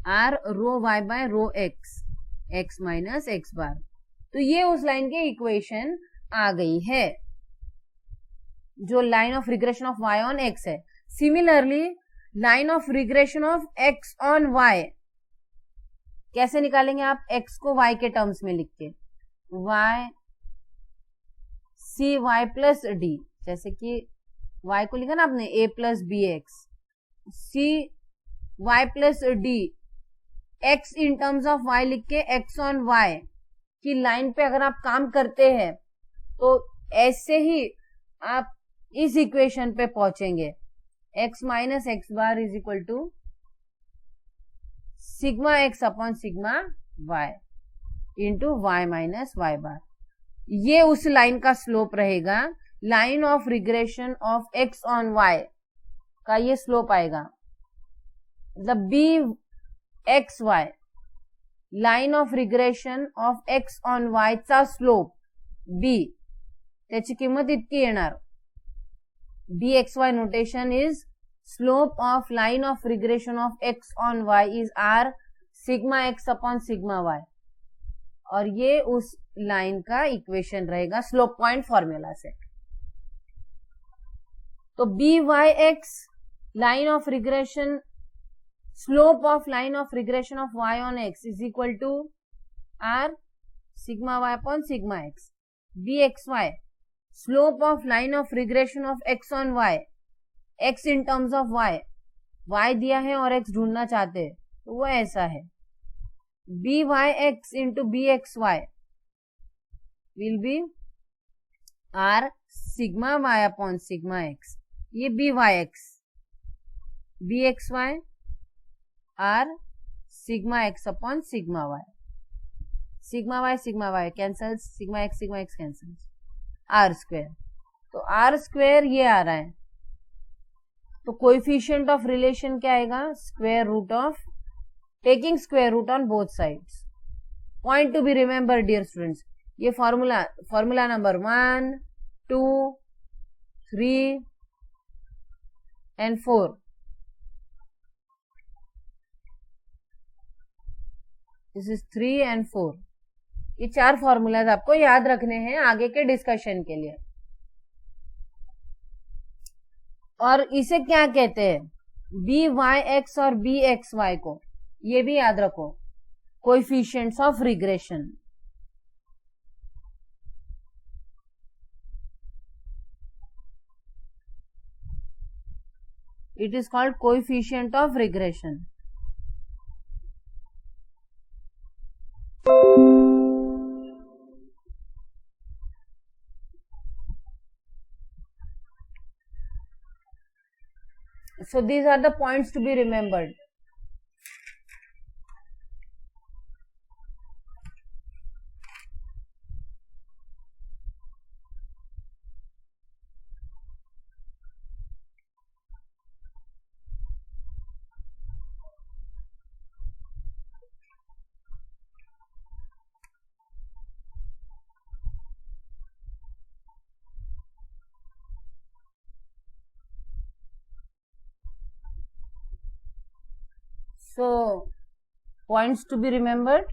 r रो y बाय रो x, x minus x bar. तो ये उस लाइन के इक्वेशन आ गई है, जो line of regression of y on x है। Similarly line of regression of x on y कैसे निकालेंगे आप, x को y के टर्म्स में लिख के, y c y plus d, जैसे कि y को लिखा ना आपने a plus B x, c y plus d, x in terms of y लिख के x ऑन y की लाइन पे अगर आप काम करते हैं तो ऐसे ही आप इस इक्वेशन पे पहुंचेंगे, x minus x bar is equal to sigma x upon sigma y into Y minus Y bar. ये उस लाइन का स्लोप रहेगा, line of regression of x on y का ये स्लोप आएगा। मतलब B X Y, line of regression of x on y चा slope b, त्याची किंमत इतकी येणार, bxy notation is slope of line of regression of x on y is r sigma x upon sigma y, और ये उस line का equation रहेगा स्लोप पॉइंट फॉर्मूला से। तो b Y x line of regression, slope of line of regression of y on x is equal to r sigma y upon sigma x। B x y slope of line of regression of x on y, x in terms of y दिया है और x ढूंढना चाहते हैं, तो वो ऐसा है, B Y X into B x Y will be R sigma Y upon sigma X. ये B Y X, B x Y R sigma x upon sigma Y cancels, sigma X cancels, R square. तो R square ये आ रहा है, तो coefficient of relation क्या आएगा, square root of, taking square root on both sides. Point to be remember dear students, ये formula number 1, 2, 3 and 4। This is 3 and 4। ये 4 फॉर्मूलाज आपको याद रखने हैं आगे के डिस्कशन के लिए। और इसे क्या कहते हैं, बी वाई एक्स और बी एक्स वाई को, ये भी याद रखो, coefficients of regression. It is called coefficient of regression. So these are the points to be remembered. points to be remembered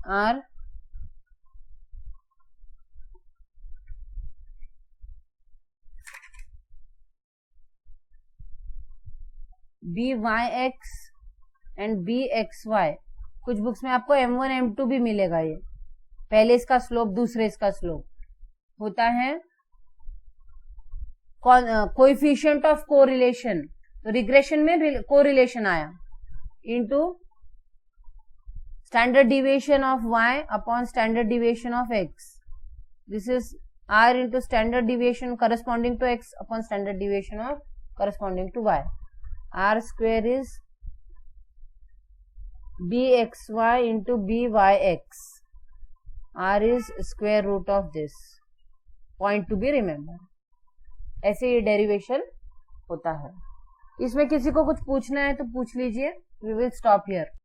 are byx and bxy. कुछ books में आपको m1 m2 भी मिलेगा, ये पहले इसका स्लोप दूसरे इसका स्लोप होता है कोएफिशिएंट ऑफ कोरिलेशन. तो रिग्रेशन में कोरिलेशन आया into standard deviation of y upon standard deviation of x. This is r into standard deviation corresponding to x upon standard deviation of corresponding to y. R square is bxy into byx. R is square root of this. Point to be remembered. ऐसे ये derivation होता है. इसमें किसी को कुछ पूछना है तो पूछ लीजिए. We will stop here.